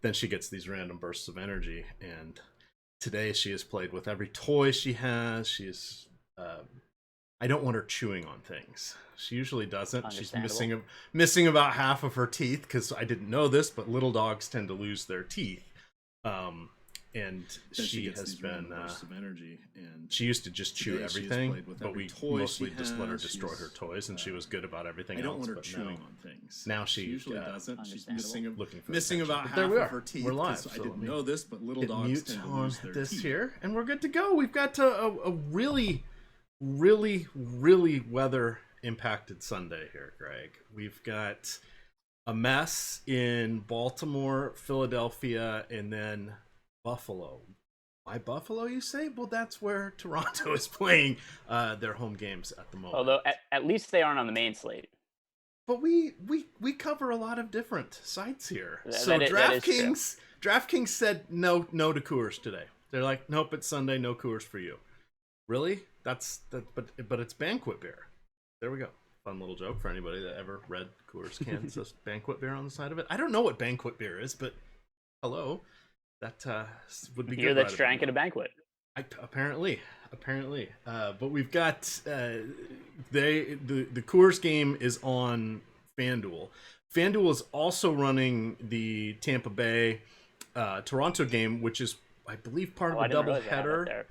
then she gets these random bursts of energy. And today she has played with every toy she has. She's I don't want her chewing on things. She usually doesn't. She's missing about half of her teeth, because I didn't know this, but little dogs tend to lose their teeth. And she has been bursts of energy, and she used to just chew everything, but we mostly just let her destroy her toys, and she was good about everything else. I don't want her chewing on things. Now she usually doesn't. She's missing about half of her teeth. We're live. I didn't know this, but little dogs tend to lose their teeth. Here, and we're good to go. We've got a really weather impacted Sunday here, Greg. We've got a mess in Baltimore, Philadelphia, and then Buffalo. Why Buffalo, you say? Well, that's where Toronto is playing their home games at the moment. Although at least they aren't on the main slate. But we cover a lot of different sites here. So DraftKings said no to Coors today. They're like, nope, it's Sunday, no Coors for you. Really? But it's banquet beer. There we go. Fun little joke for anybody that ever read Coors cans. Says banquet beer on the side of it. I don't know what banquet beer is, but hello, that would be good. Beer that's drank at a banquet. Apparently. But we've got the Coors game is on FanDuel. FanDuel is also running the Tampa Bay Toronto game, which is, I believe, part of a doubleheader.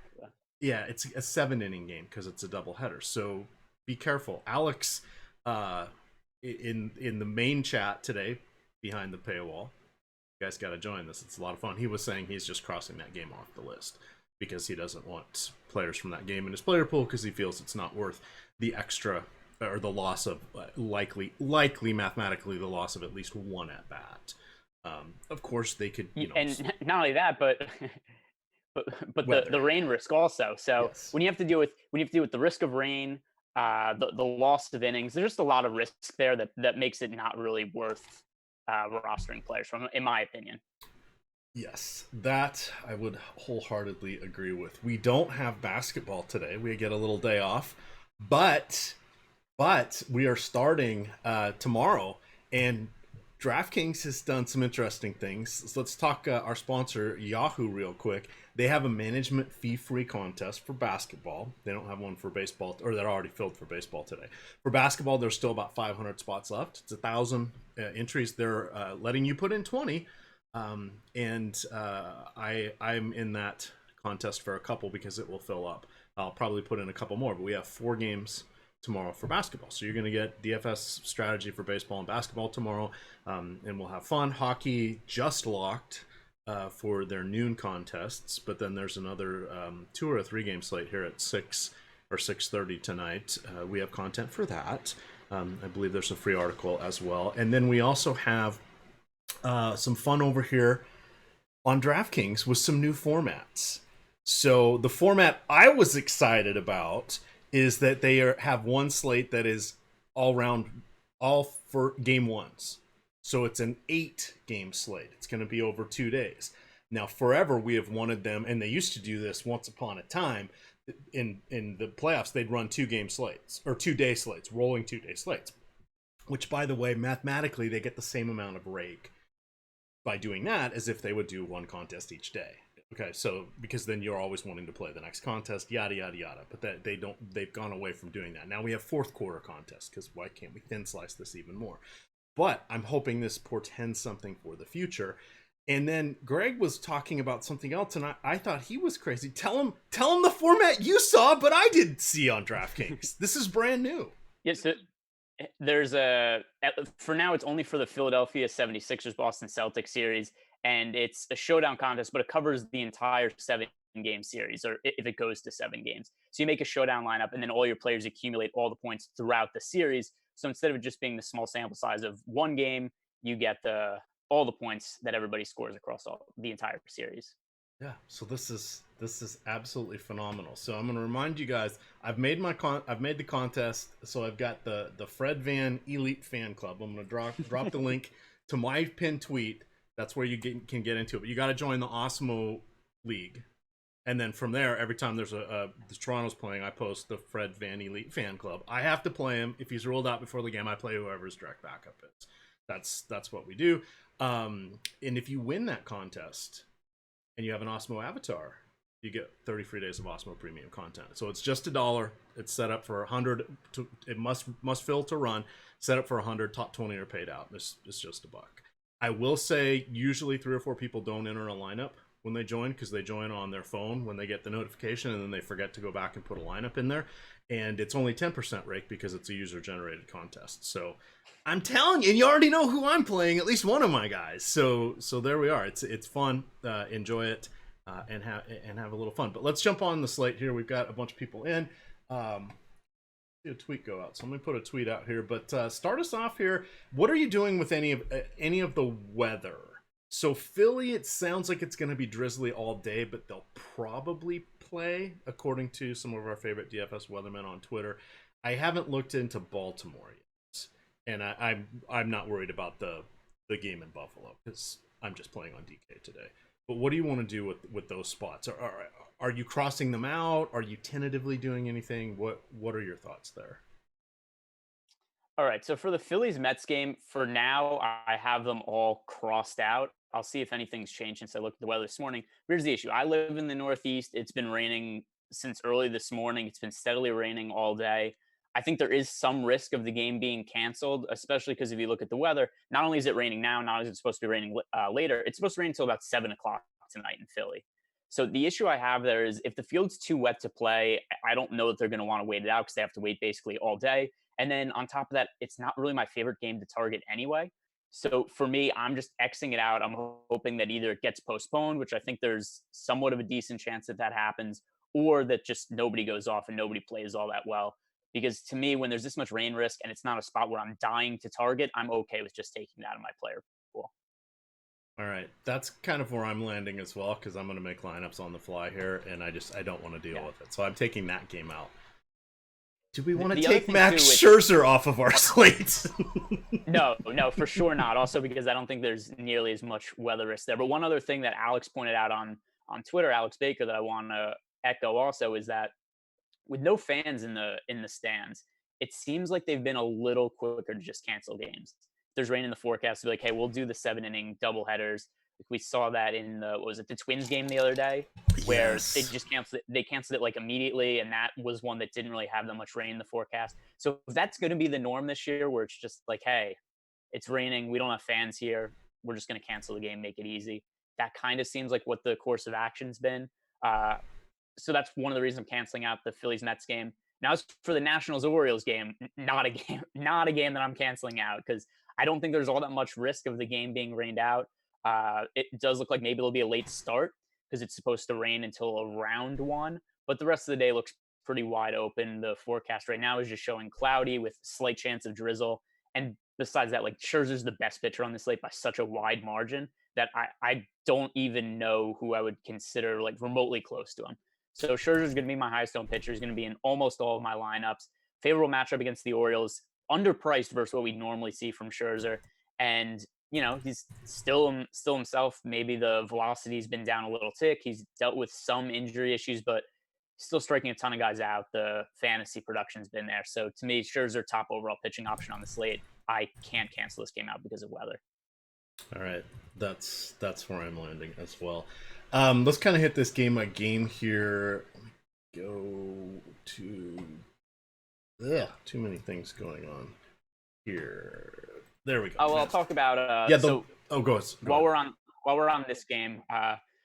Yeah, it's a 7-inning game because it's a doubleheader. So be careful. Alex, in the main chat today, behind the paywall, you guys got to join this. It's a lot of fun. He was saying he's just crossing that game off the list because he doesn't want players from that game in his player pool because he feels it's not worth the extra or the loss of likely mathematically the loss of at least one at bat. Of course, they could, and not only that, but the rain risk also. So yes. when you have to deal with the risk of rain, the loss of innings, there's just a lot of risk there that makes it not really worth rostering players from, in my opinion. Yes, that I would wholeheartedly agree with. We don't have basketball today. We get a little day off, but we are starting tomorrow, and DraftKings has done some interesting things. So let's talk our sponsor, Yahoo, real quick. They have a management fee-free contest for basketball. They don't have one for baseball, or they're already filled for baseball today. For basketball, there's still about 500 spots left. It's 1,000 entries. They're letting you put in 20, and I'm in that contest for a couple because it will fill up. I'll probably put in a couple more, but we have 4 games tomorrow for basketball. So you're going to get DFS strategy for baseball and basketball tomorrow, and we'll have fun. Hockey just locked for their noon contests, but then there's another 2 or 3 game slate here at 6 or 6:30 tonight. We have content for that. I believe there's a free article as well. And then we also have some fun over here on DraftKings with some new formats. So the format I was excited about is that they have one slate that is all for game ones. So it's an 8-game slate. It's going to be over 2 days. Now, forever we have wanted them, and they used to do this once upon a time. In the playoffs, they'd run 2-game slates, or 2-day slates, rolling 2-day slates. Which, by the way, mathematically, they get the same amount of rake by doing that as if they would do one contest each day. Okay, so because then you're always wanting to play the next contest, yada yada yada. But they've gone away from doing that. Now we have fourth quarter contests because why can't we thin slice this even more? But I'm hoping this portends something for the future. And then Greg was talking about something else, and I thought he was crazy. Tell him the format you saw, but I didn't see on DraftKings. This is brand new. Yes, there's for now it's only for the Philadelphia 76ers Boston Celtics series. And it's a showdown contest, but it covers the entire 7-game series, or if it goes to 7 games. So you make a showdown lineup, and then all your players accumulate all the points throughout the series. So instead of it just being the small sample size of one game, you get all the points that everybody scores across the entire series. Yeah. So this is absolutely phenomenal. So I'm going to remind you guys, I've made the contest. So I've got the Fred Van Elite Fan Club. I'm going to drop the link to my pinned tweet. That's where you can get into it. But you got to join the Awesemo League. And then from there, every time there's the Toronto's playing, I post the Fred Van Elite Fan Club. I have to play him. If he's ruled out before the game, I play whoever's direct backup is. That's what we do. And if you win that contest and you have an Awesemo avatar, you get 30 free days of Awesemo premium content. So it's just $1. It's set up for 100. It must fill to run. Set up for 100. Top 20 are paid out. It's just $1. I will say usually 3 or 4 people don't enter a lineup when they join, because they join on their phone when they get the notification, and then they forget to go back and put a lineup in there. And it's only 10% rake because it's a user-generated contest. So I'm telling you, you already know who I'm playing, at least one of my guys. So there we are. It's fun. Enjoy it and have a little fun. But let's jump on the slate here. We've got a bunch of people in. See a tweet go out, so let me put a tweet out here. But start us off here. What are you doing with any of the weather? So Philly, it sounds like it's going to be drizzly all day, but they'll probably play, according to some of our favorite DFS weathermen on Twitter. I haven't looked into Baltimore yet, and I'm not worried about the game in Buffalo because I'm just playing on DK today. But what do you want to do with those spots? Are you crossing them out? Are you tentatively doing anything? What are your thoughts there? All right, so for the Phillies-Mets game, for now, I have them all crossed out. I'll see if anything's changed since I looked at the weather this morning. Here's the issue. I live in the Northeast. It's been raining since early this morning. It's been steadily raining all day. I think there is some risk of the game being canceled, especially because if you look at the weather, not only is it raining now, not only is it supposed to be raining later, it's supposed to rain until about 7 o'clock tonight in Philly. So the issue I have there is if the field's too wet to play, I don't know that they're going to want to wait it out because they have to wait basically all day. And then on top of that, it's not really my favorite game to target anyway. So for me, I'm just Xing it out. I'm hoping that either it gets postponed, which I think there's somewhat of a decent chance that happens, or that just nobody goes off and nobody plays all that well. Because to me, when there's this much rain risk and it's not a spot where I'm dying to target, I'm okay with just taking it out of my player pool. All right, that's kind of where I'm landing as well, because I'm going to make lineups on the fly here, and I don't want to deal with it. So I'm taking that game out. Do we want to take Max Scherzer off of our slate? No, for sure not. Also because I don't think there's nearly as much weather risk there. But one other thing that Alex pointed out on Twitter, Alex Baker, that I want to echo also is that with no fans in the stands, it seems like they've been a little quicker to just cancel games. If there's rain in the forecast, to be like, hey, we'll do the 7-inning doubleheaders. We saw that in the Twins game the other day, where they just canceled it. They canceled it like immediately, and that was one that didn't really have that much rain in the forecast. So if that's going to be the norm this year, where it's just like, hey, it's raining, we don't have fans here, we're just going to cancel the game, make it easy. That kind of seems like what the course of action's been. So that's one of the reasons I'm canceling out the Phillies-Mets game. Now, as for the Nationals-Orioles game, not a game that I'm canceling out, because I don't think there's all that much risk of the game being rained out. It does look like maybe it'll be a late start because it's supposed to rain until around 1, but the rest of the day looks pretty wide open. The forecast right now is just showing cloudy with slight chance of drizzle. And besides that, like, Scherzer's the best pitcher on this slate by such a wide margin that I don't even know who I would consider like remotely close to him. So Scherzer's going to be my highest owned pitcher. He's going to be in almost all of my lineups. Favorable matchup against the Orioles, underpriced versus what we normally see from Scherzer. And he's still himself. Maybe the velocity's been down a little tick. He's dealt with some injury issues, but still striking a ton of guys out. The fantasy production's been there. So to me, Scherzer, top overall pitching option on the slate. I can't cancel this game out because of weather. All right, that's where I'm landing as well. Let's kind of hit this game by game here. Go to too many things going on here. There we go. Oh, well, I'll talk about go ahead. While we're on this game,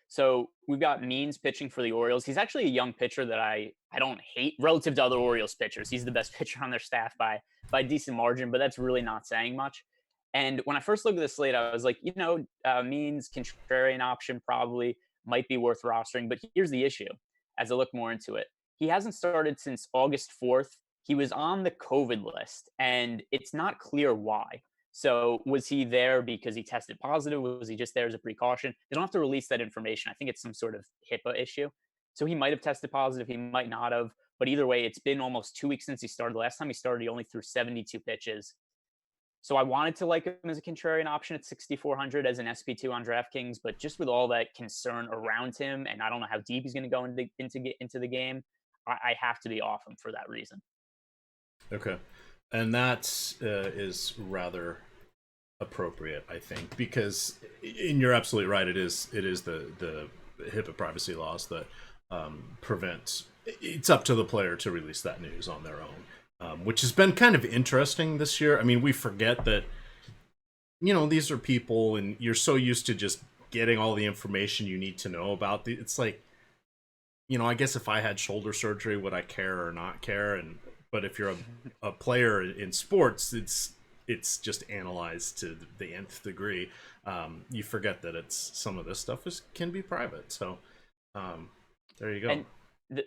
so we've got Means pitching for the Orioles. He's actually a young pitcher that I don't hate relative to other Orioles pitchers. He's the best pitcher on their staff by a decent margin, but that's really not saying much. And when I first looked at the slate, I was like, Means contrarian option probably might be worth rostering. But here's the issue. As I look more into it, he hasn't started since August 4th. He was on the COVID list, and it's not clear why. So was he there because he tested positive? Was he just there as a precaution? They don't have to release that information. I think it's some sort of HIPAA issue. So he might have tested positive. He might not have. But either way, it's been almost 2 weeks since he started. The last time he started, he only threw 72 pitches. So I wanted to like him as a contrarian option at 6,400 as an SP2 on DraftKings, but just with all that concern around him, and I don't know how deep he's going to go into the game, I have to be off him for that reason. Okay, and that is rather appropriate, I think, because, and you're absolutely right, it is the HIPAA privacy laws that prevent. It's up to the player to release that news on their own, which has been kind of interesting this year. I mean, we forget that, these are people, and you're so used to just getting all the information you need to know about the. It's like, I guess if I had shoulder surgery, would I care or not care? But if you're a player in sports, it's just analyzed to the nth degree. You forget that some of this stuff can be private. So there you go. And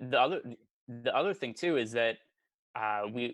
the other thing too is that I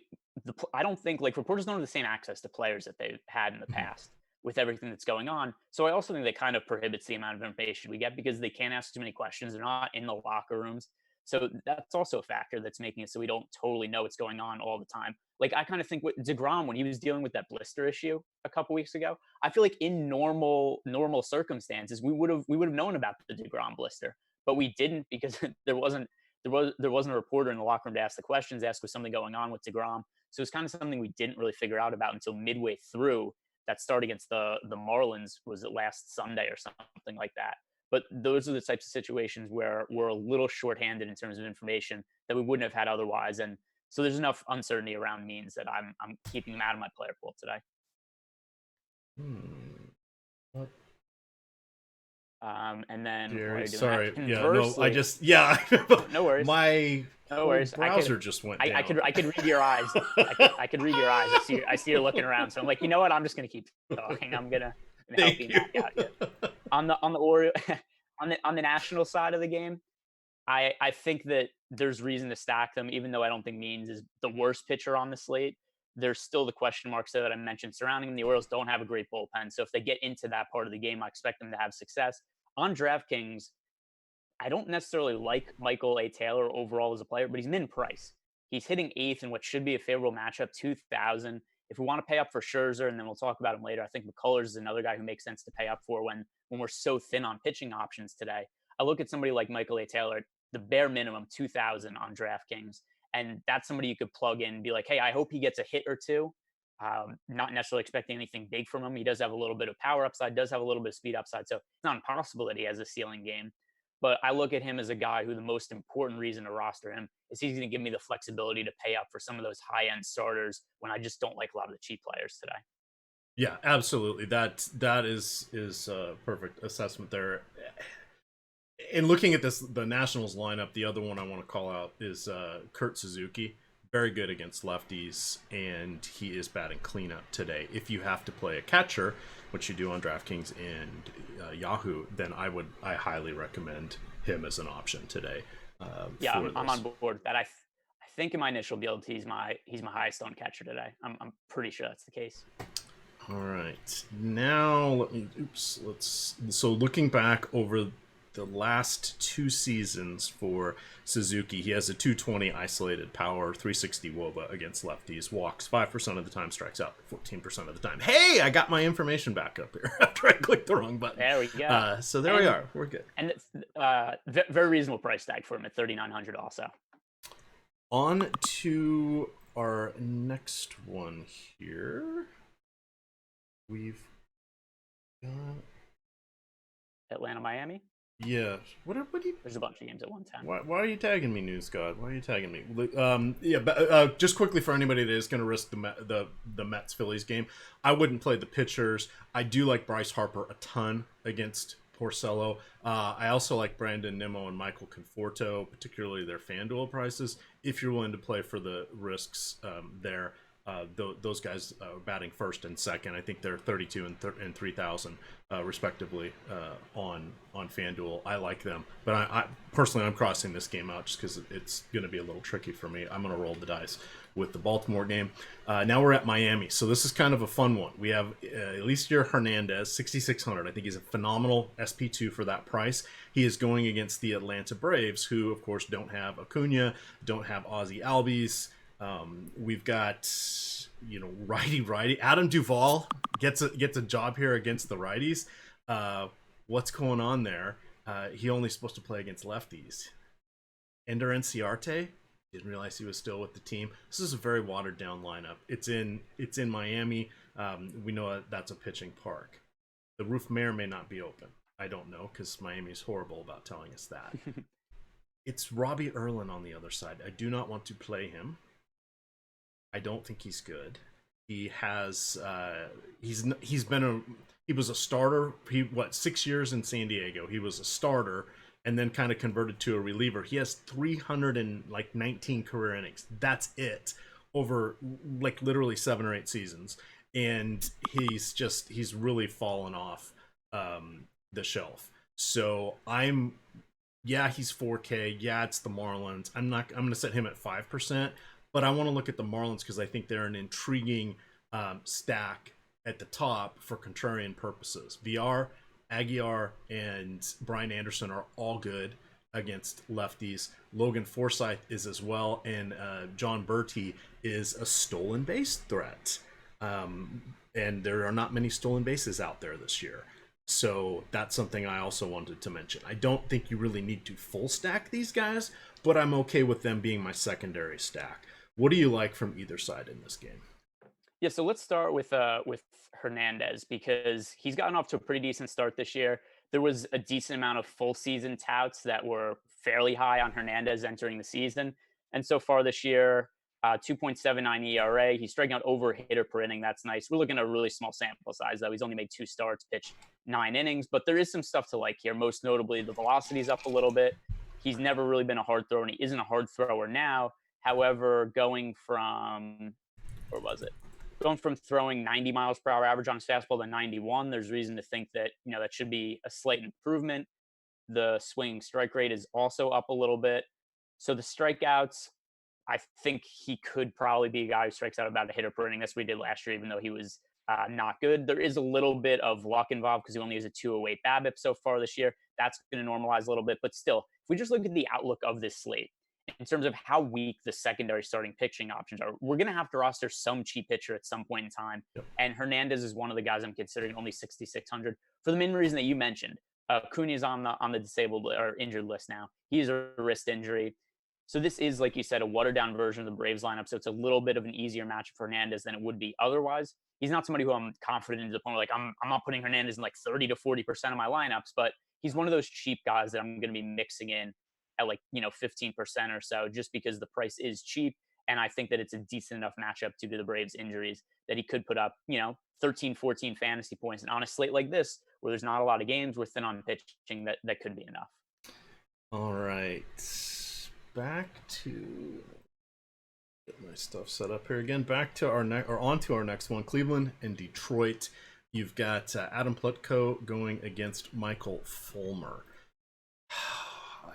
don't think, like, reporters don't have the same access to players that they've had in the past with everything that's going on. So I also think that kind of prohibits the amount of information we get because they can't ask too many questions. They're not in the locker rooms. So that's also a factor that's making it so we don't totally know what's going on all the time. Like, I kind of think with DeGrom, when he was dealing with that blister issue a couple weeks ago, I feel like in normal circumstances we would have known about the DeGrom blister, but we didn't because there wasn't a reporter in the locker room to ask the questions, ask was something going on with DeGrom. So it's kind of something we didn't really figure out about until midway through that start against the Marlins. Was it last Sunday or something like that? But those are the types of situations where we're a little shorthanded in terms of information that we wouldn't have had otherwise. And so there's enough uncertainty around means that I'm keeping them out of my player pool today. What? And then sorry, no worries. My browser just went down. I could read your eyes. I could read your eyes. I see you're looking around. So I'm like, you know what? I'm just gonna keep talking. I'm gonna help you back out here. On the National side of the game, I think that there's reason to stack them, even though I don't think Means is the worst pitcher on the slate. There's still the question marks there that I mentioned surrounding them. The Orioles don't have a great bullpen, so if they get into that part of the game, I expect them to have success. On DraftKings, I don't necessarily like Michael A. Taylor overall as a player, but he's min-price. He's hitting 8th in what should be a favorable matchup, 2,000. If we want to pay up for Scherzer, and then we'll talk about him later, I think McCullers is another guy who makes sense to pay up for when we're so thin on pitching options today. I look at somebody like Michael A. Taylor, the bare minimum 2,000 on DraftKings, and that's somebody you could plug in and be like, hey, I hope he gets a hit or two. Not necessarily expecting anything big from him. He does have a little bit of power upside, does have a little bit of speed upside, so it's not impossible that he has a ceiling game. But I look at him as a guy who the most important reason to roster him is he's going to give me the flexibility to pay up for some of those high-end starters when I just don't like a lot of the cheap players today. Yeah, absolutely. That is a perfect assessment there. In looking at the Nationals lineup, the other one I want to call out is Kurt Suzuki. Very good against lefties, and he is batting cleanup today. If you have to play a catcher, which you do on DraftKings and Yahoo, then I highly recommend him as an option today. I'm on board with that. I think in my initial build, he's my highest owned catcher today. I'm pretty sure that's the case. All right, now so looking back over the last 2 seasons for Suzuki, he has a 220 isolated power, 360 WOBA against lefties, walks 5% of the time, strikes out 14% of the time. Hey, I got my information back up here after I clicked the wrong button. There we go. So there we are. We're good. And very reasonable price tag for him at $3,900 also. On to our next one here. We've got Atlanta, Miami. Yeah. What do you? There's a bunch of games at 110. Why are you tagging me, News God? Why are you tagging me? Just quickly for anybody that is going to risk the Mets Phillies game, I wouldn't play the pitchers. I do like Bryce Harper a ton against Porcello. I also like Brandon Nimmo and Michael Conforto, particularly their FanDuel prices. If you're willing to play for the risks there. Those guys are batting first and second. I think they're 32 and 3,000 respectively on FanDuel. I like them, but I personally I'm crossing this game out just because it's going to be a little tricky for me. I'm going to roll the dice with the Baltimore game. Now we're at Miami, so this is kind of a fun one. We have Eliseo Hernandez, 6,600. I think he's a phenomenal SP2 for that price. He is going against the Atlanta Braves, who of course don't have Acuna, don't have Ozzie Albies. We've got, righty. Adam Duvall gets a job here against the righties. What's going on there? He only supposed to play against lefties. Ender Enciarte, Didn't realize he was still with the team. This is a very watered down lineup. It's in Miami. We know that's a pitching park. The roof may or may not be open. I don't know because Miami's horrible about telling us that. It's Robbie Erlin on the other side. I do not want to play him. I don't think he's good. He has he was a starter. 6 years in San Diego. He was a starter and then kind of converted to a reliever. He has 319 career innings. That's it over like literally 7 or 8 seasons. And he's really fallen off the shelf. So he's 4K. Yeah, it's the Marlins. I'm going to set him at 5%, but I want to look at the Marlins because I think they're an intriguing stack at the top for contrarian purposes. VR, Aguilar, and Brian Anderson are all good against lefties. Logan Forsythe is as well, and John Bertie is a stolen base threat. And there are not many stolen bases out there this year. So that's something I also wanted to mention. I don't think you really need to full stack these guys, but I'm okay with them being my secondary stack. What do you like from either side in this game? Yeah, so let's start with Hernandez because he's gotten off to a pretty decent start this year. There was a decent amount of full season touts that were fairly high on Hernandez entering the season. And so far this year, 2.79 ERA. He's striking out over a hitter per inning. That's nice. We're looking at a really small sample size, though. He's only made 2 starts, pitched 9 innings, but there is some stuff to like here. Most notably, the velocity's up a little bit. He's never really been a hard thrower, and he isn't a hard thrower now. However, going from throwing 90 miles per hour average on his fastball to 91, there's reason to think that, that should be a slight improvement. The swinging strike rate is also up a little bit. So the strikeouts, I think he could probably be a guy who strikes out about a hitter per inning. That's what he did last year, even though he was not good. There is a little bit of luck involved because he only has a 208 BABIP so far this year. That's going to normalize a little bit. But still, if we just look at the outlook of this slate, in terms of how weak the secondary starting pitching options are, we're going to have to roster some cheap pitcher at some point in time. Yep. And Hernandez is one of the guys I'm considering, only 6,600 for the main reason that you mentioned. Cunha's on the disabled or injured list now. He's a wrist injury. So this is, like you said, a watered-down version of the Braves lineup, so it's a little bit of an easier matchup for Hernandez than it would be otherwise. He's not somebody who I'm confident in to the point where, like, I'm not putting Hernandez in, like, 30 to 40% of my lineups, but he's one of those cheap guys that I'm going to be mixing in at, 15% or so just because the price is cheap, and I think that it's a decent enough matchup due to the Braves' injuries that he could put up, 13, 14 fantasy points. And on a slate like this, where there's not a lot of games, we're thin on pitching, that could be enough. All right. Back to get my stuff set up here again. Back to on to our next one, Cleveland and Detroit. You've got Adam Plutko going against Michael Fulmer.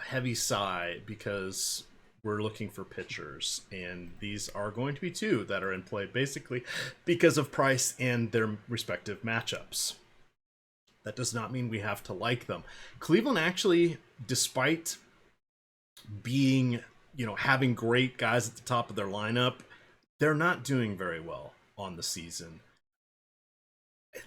Heavy sigh because we're looking for pitchers, and these are going to be 2 that are in play basically because of price and their respective matchups. That does not mean we have to like them. Cleveland actually, despite being, having great guys at the top of their lineup, they're not doing very well on the season.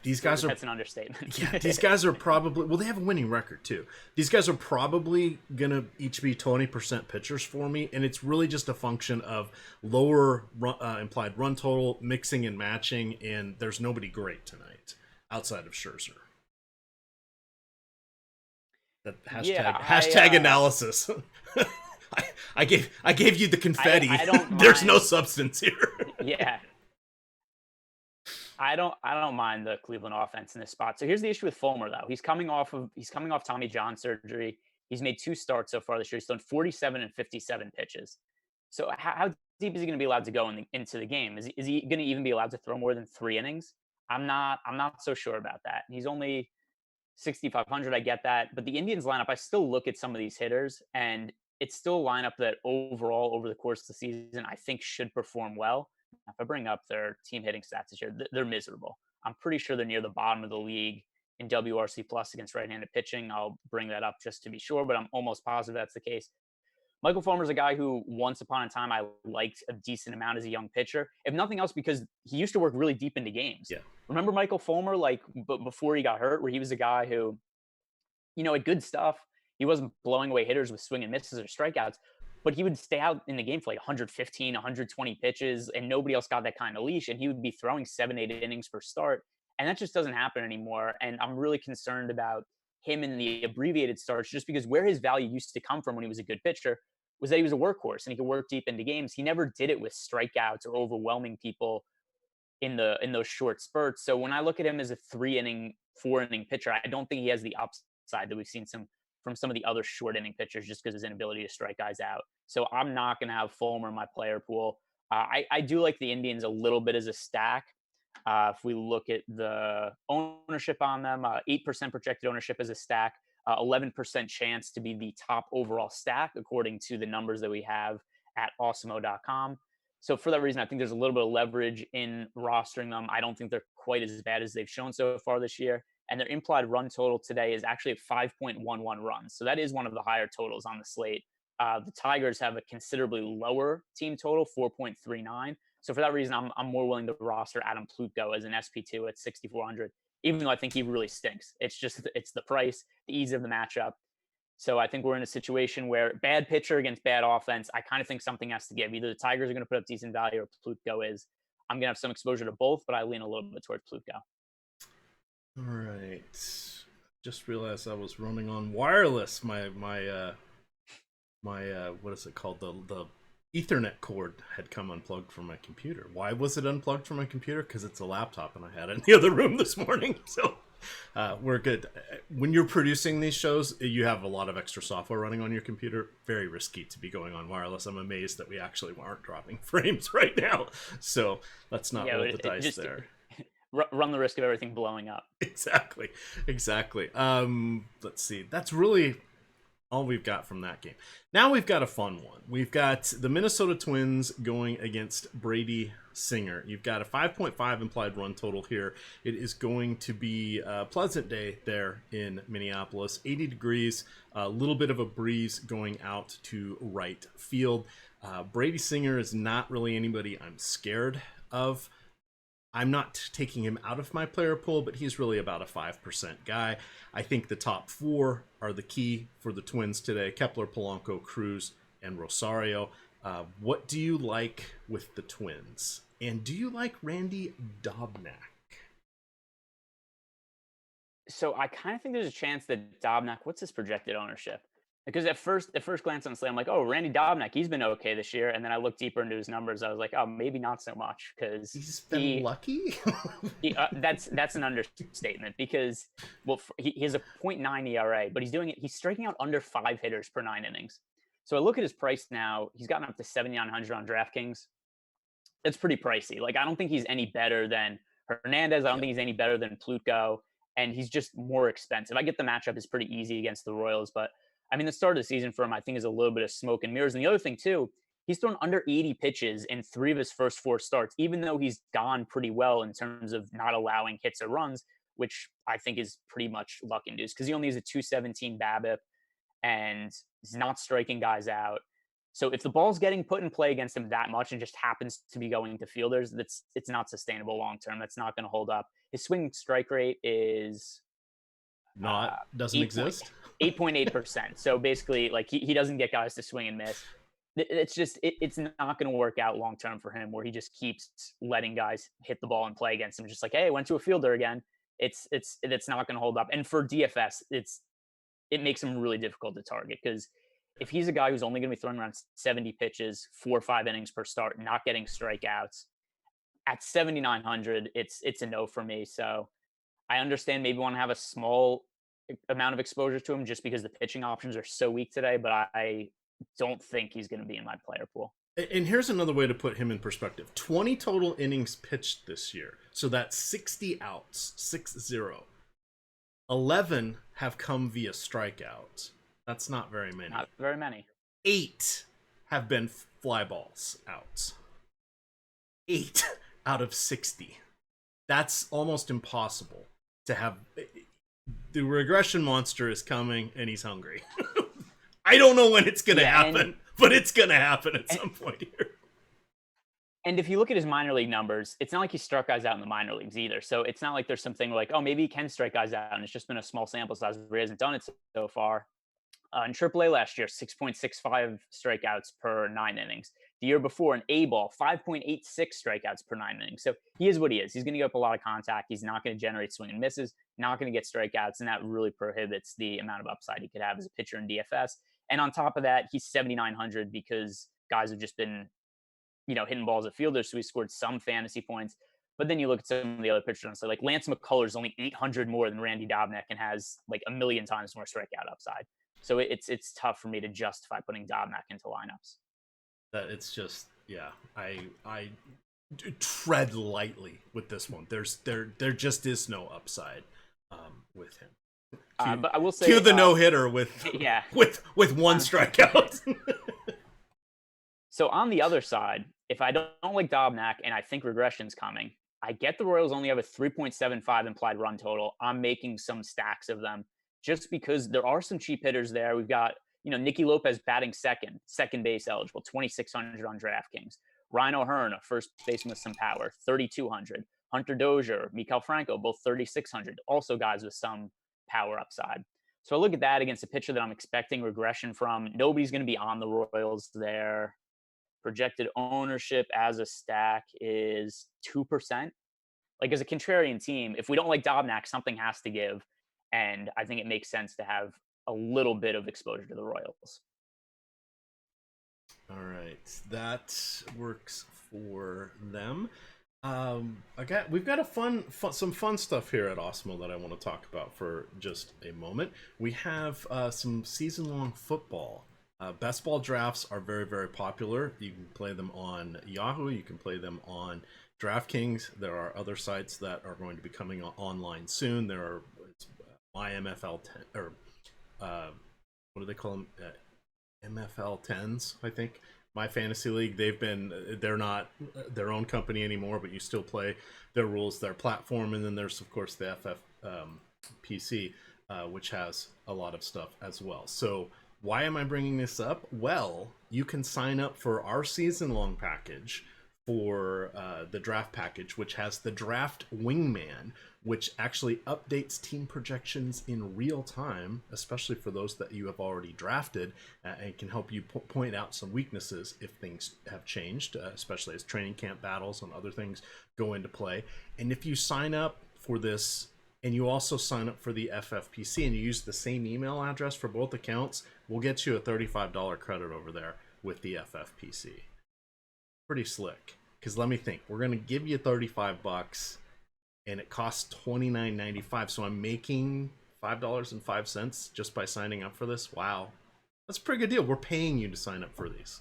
These guys That's an understatement. Yeah, these guys are probably, they have a winning record too. These guys are probably gonna each be 20% pitchers for me, and it's really just a function of lower implied run total, mixing and matching, and there's nobody great tonight outside of Scherzer. That hashtag analysis. I gave you the confetti. I don't There's no substance here. Yeah. I don't mind the Cleveland offense in this spot. So here's the issue with Fulmer, though. He's coming off Tommy John surgery. He's made 2 starts so far this year. He's thrown 47 and 57 pitches. So how deep is he going to be allowed to go into the game? Is he going to even be allowed to throw more than 3 innings? I'm not so sure about that. He's only 6,500. I get that, but the Indians lineup, I still look at some of these hitters, and it's still a lineup that overall over the course of the season I think should perform well. If I bring up their team hitting stats this year, they're miserable. I'm pretty sure they're near the bottom of the league in WRC plus against right-handed pitching. I'll bring that up just to be sure, but I'm almost positive that's the case. Michael Fulmer's a guy who once upon a time I liked a decent amount as a young pitcher, if nothing else because he used to work really deep into games. Yeah. Remember Michael Fulmer, before he got hurt, where he was a guy who, had good stuff. He wasn't blowing away hitters with swing and misses or strikeouts, but he would stay out in the game for like 115, 120 pitches, and nobody else got that kind of leash, and he would be throwing 7, 8 innings per start, and that just doesn't happen anymore. And I'm really concerned about him in the abbreviated starts, just because where his value used to come from when he was a good pitcher was that he was a workhorse and he could work deep into games. He never did it with strikeouts or overwhelming people in those short spurts. So when I look at him as a 3 inning, 4 inning pitcher, I don't think he has the upside that we've seen from some of the other short inning pitchers, just because his inability to strike guys out. So I'm not going to have Fulmer in my player pool. I do like the Indians a little bit as a stack. If we look at the ownership on them, 8% projected ownership as a stack, 11% chance to be the top overall stack, according to the numbers that we have at Awesemo.com. So for that reason, I think there's a little bit of leverage in rostering them. I don't think they're quite as bad as they've shown so far this year. And their implied run total today is actually at 5.11 runs. So that is one of the higher totals on the slate. The Tigers have a considerably lower team total, 4.39. So for that reason, I'm more willing to roster Adam Plutko as an SP2 at 6,400, even though I think he really stinks. It's the price, the ease of the matchup. So I think we're in a situation where bad pitcher against bad offense, I kind of think something has to give. Either the Tigers are going to put up decent value or Plutko is. I'm going to have some exposure to both, but I lean a little bit towards Plutko. All right. Just realized I was running on wireless. My what is it called? The Ethernet cord had come unplugged from my computer. Why was it unplugged from my computer? Because it's a laptop and I had it in the other room this morning. So we're good. When you're producing these shows, you have a lot of extra software running on your computer. Very risky to be going on wireless. I'm amazed that we actually aren't dropping frames right now. So let's not roll the dice there. Run the risk of everything blowing up. Exactly. Let's see. That's really all we've got from that game. Now we've got a fun one. We've got the Minnesota Twins going against Brady Singer. You've got a 5.5 implied run total here. It is going to be a pleasant day there in Minneapolis. 80 degrees, a little bit of a breeze going out to right field. Brady Singer is not really anybody I'm scared of. I'm not taking him out of my player pool, but he's really about a 5% guy. I think the top four are the key for the Twins today. Kepler, Polanco, Cruz, and Rosario. What do you like with the Twins? And do you like Randy Dobnak? So I kind of think there's a chance that Dobnak, what's his projected ownership? Because at first glance on the slate, I'm like, oh, Randy Dobnak, he's been okay this year. And then I looked deeper into his numbers. I was like, oh, maybe not so much, because he's been lucky. That's an understatement, because he has a 0.9 ERA, but he's striking out under 5 hitters per 9 innings. So I look at his price now. He's gotten up to 7,900 on DraftKings. That's pretty pricey. Like, I don't think he's any better than Hernandez. I don't think he's any better than Plutko, and he's just more expensive. I get the matchup is pretty easy against the Royals, but I mean, the start of the season for him, I think, is a little bit of smoke and mirrors. And the other thing, too, he's thrown under 80 pitches in 3 of his first 4 starts, even though he's gone pretty well in terms of not allowing hits or runs, which I think is pretty much luck induced, because he only has a 217 BABIP and he's not striking guys out. So if the ball's getting put in play against him that much and just happens to be going to fielders, it's not sustainable long term. That's not going to hold up. His swing strike rate is doesn't exist. 8.8%. So basically, like, he doesn't get guys to swing and miss. It's just it's not going to work out long term for him, where he just keeps letting guys hit the ball and play against him. Just like, hey, I went to a fielder again. It's not going to hold up. And for DFS, it makes him really difficult to target, because if he's a guy who's only going to be throwing around 70 pitches, 4 or 5 innings per start, not getting strikeouts, at 7,900, it's a no for me. So I understand maybe want to have a small amount of exposure to him just because the pitching options are so weak today, but I don't think he's going to be in my player pool. And here's another way to put him in perspective. 20 total innings pitched this year. So that's 60 outs, 6-0. 11 have come via strikeouts. That's not very many. Not very many. 8 have been fly balls outs. 8 out of 60. That's almost impossible to have. The regression monster is coming, and he's hungry. I don't know when it's going to happen, but it's going to happen at some point here. And if you look at his minor league numbers, it's not like he struck guys out in the minor leagues either. So it's not like there's something like, oh, maybe he can strike guys out, and it's just been a small sample size where he hasn't done it so far. In AAA last year, 6.65 strikeouts per 9 innings. The year before in A-ball, 5.86 strikeouts per 9 innings. So he is what he is. He's going to give up a lot of contact. He's not going to generate swing and misses, not going to get strikeouts, and that really prohibits the amount of upside he could have as a pitcher in DFS. And on top of that, he's 7,900 because guys have just been, hitting balls at fielders, so he scored some fantasy points. But then you look at some of the other pitchers, so like Lance McCullers only 800 more than Randy Dobnak and has like a million times more strikeout upside. So it's tough for me to justify putting Dobnak into lineups. That it's just, yeah, I tread lightly with this one. There just is no upside with him. But I will say, cue the no hitter with one strikeout. So on the other side, if I don't like Dobnak and I think regression's coming, I get the Royals only have a 3.75 implied run total. I'm making some stacks of them just because there are some cheap hitters there. We've got, Nicky Lopez batting second base eligible, 2,600 on DraftKings. Ryan O'Hearn, a first baseman with some power, 3,200. Hunter Dozier, Miguel Franco, both 3,600. Also guys with some power upside. So I look at that against a pitcher that I'm expecting regression from. Nobody's going to be on the Royals there. Projected ownership as a stack is 2%. Like, as a contrarian team, if we don't like Dobnak, something has to give. And I think it makes sense to have a little bit of exposure to the Royals. All right. That works for them. We've got some fun stuff here at Awesemo that I want to talk about for just a moment. We have some season-long football. Best ball drafts are very, very popular. You can play them on Yahoo. You can play them on DraftKings. There are other sites that are going to be coming online soon. There are MyMFL 10, or what do they call them? MFL 10s, I think. My Fantasy League. They're not their own company anymore, but you still play their rules, their platform, and then there's of course the FFPC, which has a lot of stuff as well. So why am I bringing this up? Well, you can sign up for our season-long package for the draft package, which has the Draft Wingman, which actually updates team projections in real time, especially for those that you have already drafted, and can help you point out some weaknesses if things have changed, especially as training camp battles and other things go into play. And if you sign up for this, and you also sign up for the FFPC, and you use the same email address for both accounts, we'll get you a $35 credit over there with the FFPC. Pretty slick. Because let me think, we're going to give you $35, and it costs $29.95. So I'm making $5.05 just by signing up for this. Wow, that's a pretty good deal. We're paying you to sign up for these.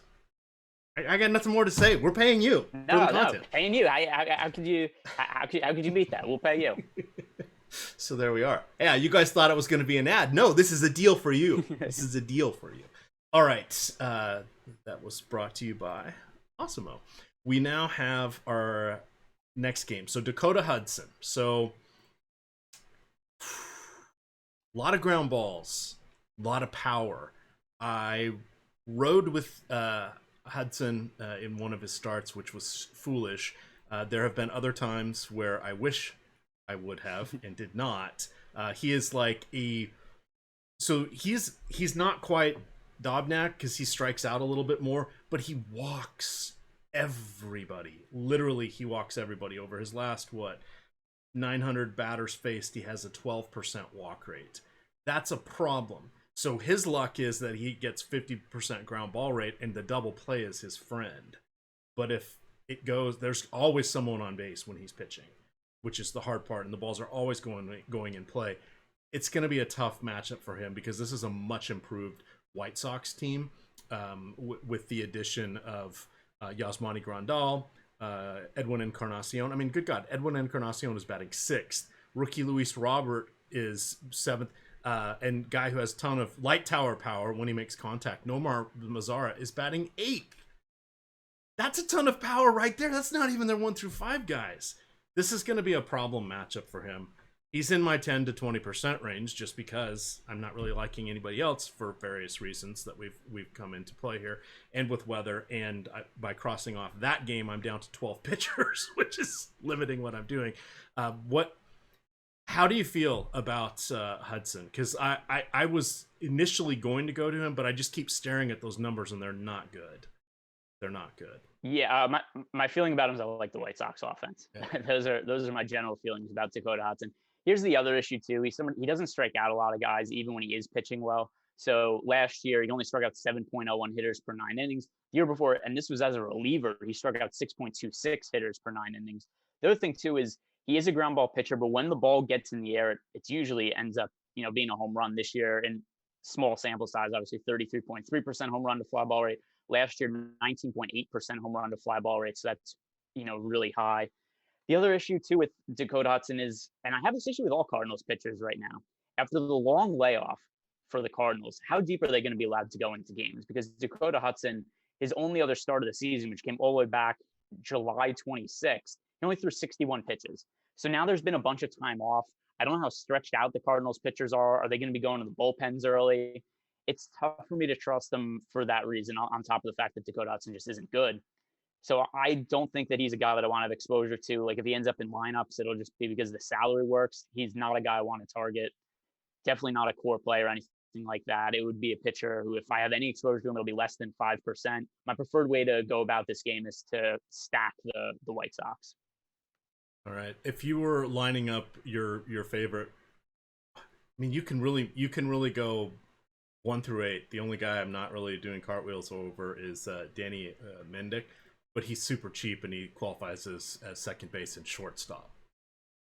I got nothing more to say. We're paying you for the content. Paying you. How could you beat that? We'll pay you. So there we are. Yeah, you guys thought it was going to be an ad. No, this is a deal for you. This is a deal for you. All right. That was brought to you by Awesemo. We now have our next game. So Dakota Hudson. So a lot of ground balls, a lot of power. I rode with Hudson in one of his starts, which was foolish. There have been other times where I wish I would have and did not. He is like he's not quite Dobnak because he strikes out a little bit more, but he walks everybody. Literally, he walks everybody. Over his last 900 batters faced, he has a 12% walk rate. That's a problem. So his luck is that he gets 50% ground ball rate, and the double play is his friend. But if it goes, there's always someone on base when he's pitching, which is the hard part, and the balls are always going in play. It's going to be a tough matchup for him because this is a much improved White Sox team with the addition of Yasmani Grandal, Edwin Encarnacion. I mean, good God, Edwin Encarnacion is batting 6th. Rookie Luis Robert is 7th. And guy who has a ton of light tower power when he makes contact, Nomar Mazara, is batting 8th. That's a ton of power right there. That's not even their 1 through 5 guys. This is going to be a problem matchup for him. He's in my 10 to 20% range just because I'm not really liking anybody else for various reasons that we've come into play here, and with weather. And by crossing off that game, I'm down to 12 pitchers, which is limiting what I'm doing. How do you feel about Hudson? Because I was initially going to go to him, but I just keep staring at those numbers and they're not good. They're not good. Yeah, my feeling about him is I like the White Sox offense. Yeah. those are my general feelings about Dakota Hudson. Here's the other issue too. He doesn't strike out a lot of guys even when he is pitching well. So last year he only struck out 7.01 hitters per 9 innings. The year before, and this was as a reliever, he struck out 6.26 hitters per 9 innings. The other thing too is he is a ground ball pitcher, but when the ball gets in the air, it usually ends up being a home run. This year in small sample size, obviously 33.3% home run to fly ball rate. Last year, 19.8% home run to fly ball rate. So that's, really high. The other issue too with Dakota Hudson is, and I have this issue with all Cardinals pitchers right now, after the long layoff for the Cardinals, how deep are they going to be allowed to go into games? Because Dakota Hudson, his only other start of the season, which came all the way back July 26th, he only threw 61 pitches. So now there's been a bunch of time off. I don't know how stretched out the Cardinals pitchers are. Are they going to be going to the bullpens early? It's tough for me to trust them for that reason, on top of the fact that Dakota Hudson just isn't good. So I don't think that he's a guy that I want to have exposure to. Like if he ends up in lineups, it'll just be because the salary works. He's not a guy I want to target. Definitely not a core player or anything like that. It would be a pitcher who, if I have any exposure to him, it'll be less than 5%. My preferred way to go about this game is to stack the White Sox. All right. If you were lining up your favorite, I mean, you can really go 1 through 8. The only guy I'm not really doing cartwheels over is Danny Mendick, but he's super cheap and he qualifies as second base and shortstop.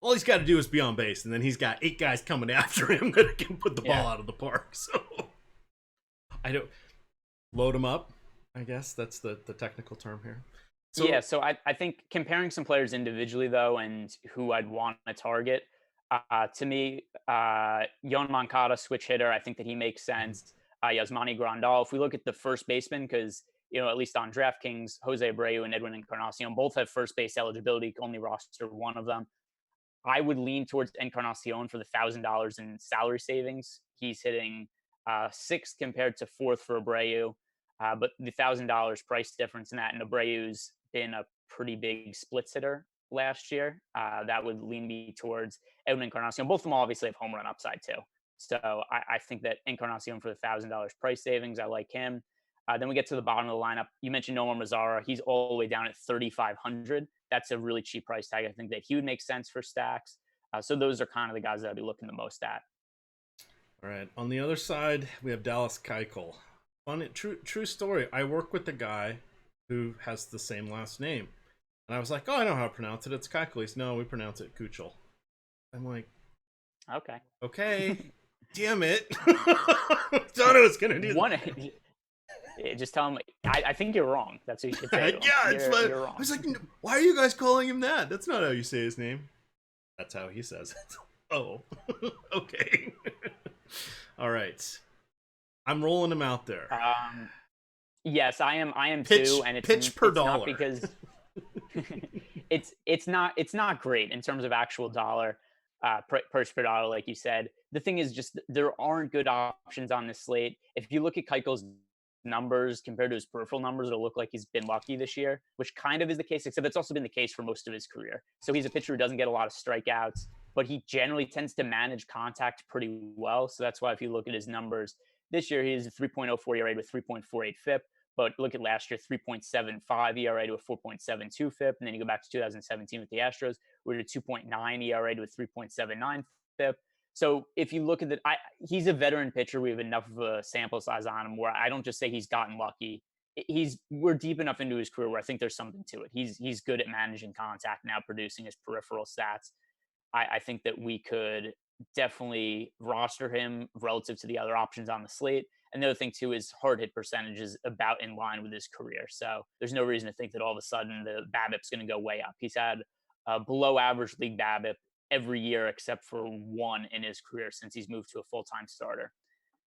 All he's got to do is be on base, and then he's got 8 guys coming after him that can put the ball out of the park. So I don't load him up. I guess that's the technical term here. So I think comparing some players individually though, and who I'd want to target, to me, Yon Moncada, switch hitter, I think that he makes sense. Yasmani Grandal, if we look at the first baseman, because at least on DraftKings, Jose Abreu and Edwin Encarnacion both have first base eligibility, can only roster one of them. I would lean towards Encarnacion for the $1,000 in salary savings. He's hitting 6th compared to 4th for Abreu, but the $1,000 price difference in that, and Abreu's been a pretty big splits hitter last year. That would lean me towards Edwin Encarnacion. Both of them obviously have home run upside too. So I think that Encarnacion for the $1,000 price savings, I like him. Then we get to the bottom of the lineup. You mentioned Nomar Mazara. He's all the way down at 3,500. That's a really cheap price tag. I think that he would make sense for stacks. So those are kind of the guys that I'd be looking the most at. All right. On the other side, we have Dallas Keuchel. True story. I work with a guy who has the same last name. And I was like, oh, I know how to pronounce it. It's Keuchel. He's, no, we pronounce it Kuchel. I'm like, okay. Damn it. Thought I was going to do that. Just tell him, I think you're wrong. That's what you should say. You're wrong. I was like, why are you guys calling him that? That's not how you say his name. That's how he says it. Oh, okay. All right. I'm rolling him out there. Yes, I am too. And pitch per dollar. Not because it's not great in terms of actual dollar price per dollar, like you said. The thing is just there aren't good options on this slate. If you look at Keuchel's numbers compared to his peripheral numbers, it'll look like he's been lucky this year, which kind of is the case, except it's also been the case for most of his career. So he's a pitcher who doesn't get a lot of strikeouts, but he generally tends to manage contact pretty well. So that's why if you look at his numbers this year, he's a 3.04 ERA with 3.48 FIP. But look at last year, 3.75 ERA to a 4.72 FIP. And then you go back to 2017 with the Astros, we're at a 2.9 ERA to a 3.79 FIP. So if you look at he's a veteran pitcher. We have enough of a sample size on him where I don't just say he's gotten lucky. We're deep enough into his career where I think there's something to it. He's good at managing contact now, producing his peripheral stats. I think that we could definitely roster him relative to the other options on the slate. And the other thing too is hard hit percentage is about in line with his career. So there's no reason to think that all of a sudden the BABIP's going to go way up. He's had a below average league BABIP every year except for one in his career since he's moved to a full-time starter.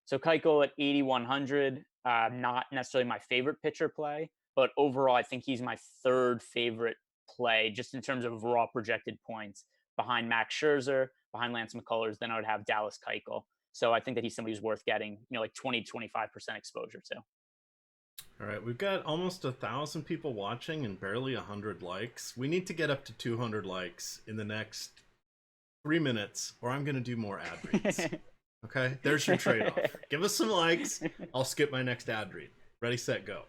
So Keuchel at 8,100, not necessarily my favorite pitcher play, but overall I think he's my third favorite play just in terms of raw projected points, behind Max Scherzer, behind Lance McCullers. Then I would have Dallas Keuchel. So I think that he's somebody who's worth getting, 20 to 25% exposure to. All right, we've got almost 1,000 people watching and barely 100 likes. We need to get up to 200 likes in the next 3 minutes, or I'm going to do more ad reads. Okay, there's your trade-off. Give us some likes. I'll skip my next ad read. Ready, set, go.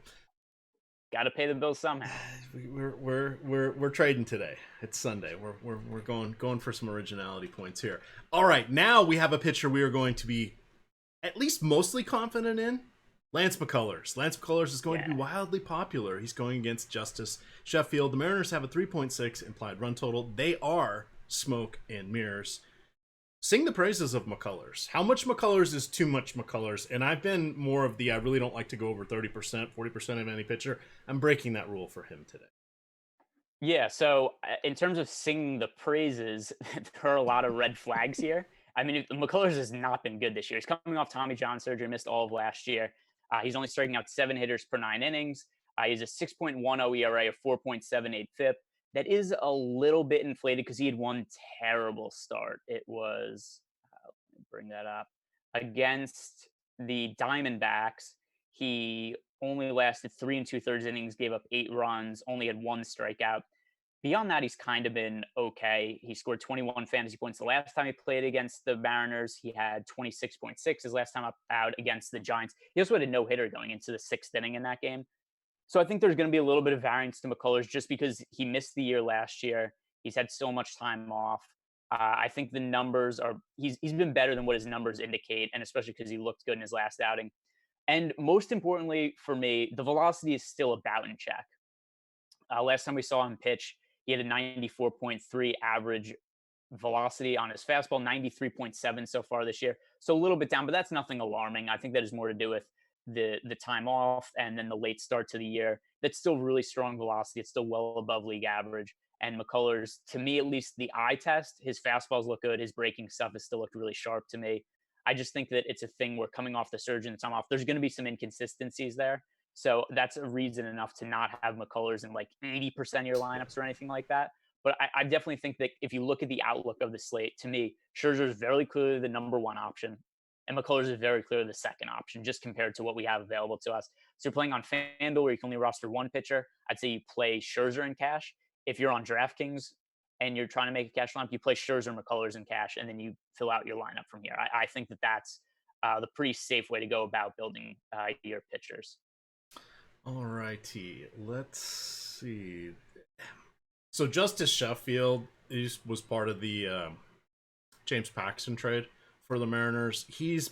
Got to pay the bills somehow. We're trading today. It's Sunday. We're going for some originality points here. All right, now we have a pitcher we are going to be at least mostly confident in. Lance McCullers. Lance McCullers is going to be wildly popular. He's going against Justice Sheffield. The Mariners have a 3.6 implied run total. They are smoke and mirrors. Sing the praises of McCullers. How much McCullers is too much McCullers? And I've been more of the I really don't like to go over 30%, 40% of any pitcher. I'm breaking that rule for him today. Yeah, so in terms of singing the praises, there are a lot of red flags here. I mean, McCullers has not been good this year. He's coming off Tommy John surgery, missed all of last year. He's only striking out 7 hitters per 9 innings. He has a 6.10 ERA, a 4.78 FIP. That is a little bit inflated because he had one terrible start. It was, let me bring that up, against the Diamondbacks. He only lasted 3 2/3 innings, gave up 8 runs, only had 1 strikeout. Beyond that, he's kind of been okay. He scored 21 fantasy points the last time he played against the Mariners. He had 26.6 his last time out against the Giants. He also had a no-hitter going into the 6th inning in that game. So I think there's going to be a little bit of variance to McCullers just because he missed the year last year. He's had so much time off. I think the numbers are he's been better than what his numbers indicate, and especially because he looked good in his last outing. And most importantly for me, the velocity is still about in check. Last time we saw him pitch, he had a 94.3 average velocity on his fastball, 93.7 so far this year. So a little bit down, but that's nothing alarming. I think that is more to do with the time off and then the late start to the year. That's still really strong velocity. It's still well above league average. And McCullers, to me at least, the eye test, his fastballs look good. His breaking stuff has still looked really sharp to me. I just think that it's a thing where coming off the surge and time off, there's going to be some inconsistencies there. So that's a reason enough to not have McCullers in like 80% of your lineups or anything like that. But I definitely think that if you look at the outlook of the slate, to me, Scherzer is very clearly the number 1 option. And McCullers is very clearly the second option, just compared to what we have available to us. So you're playing on FanDuel where you can only roster 1 pitcher. I'd say you play Scherzer in cash. If you're on DraftKings and you're trying to make a cash lineup, you play Scherzer and McCullers in cash, and then you fill out your lineup from here. I think that that's the pretty safe way to go about building your pitchers. All righty, let's see. So Justice Sheffield was part of the James Paxton trade for the Mariners. He's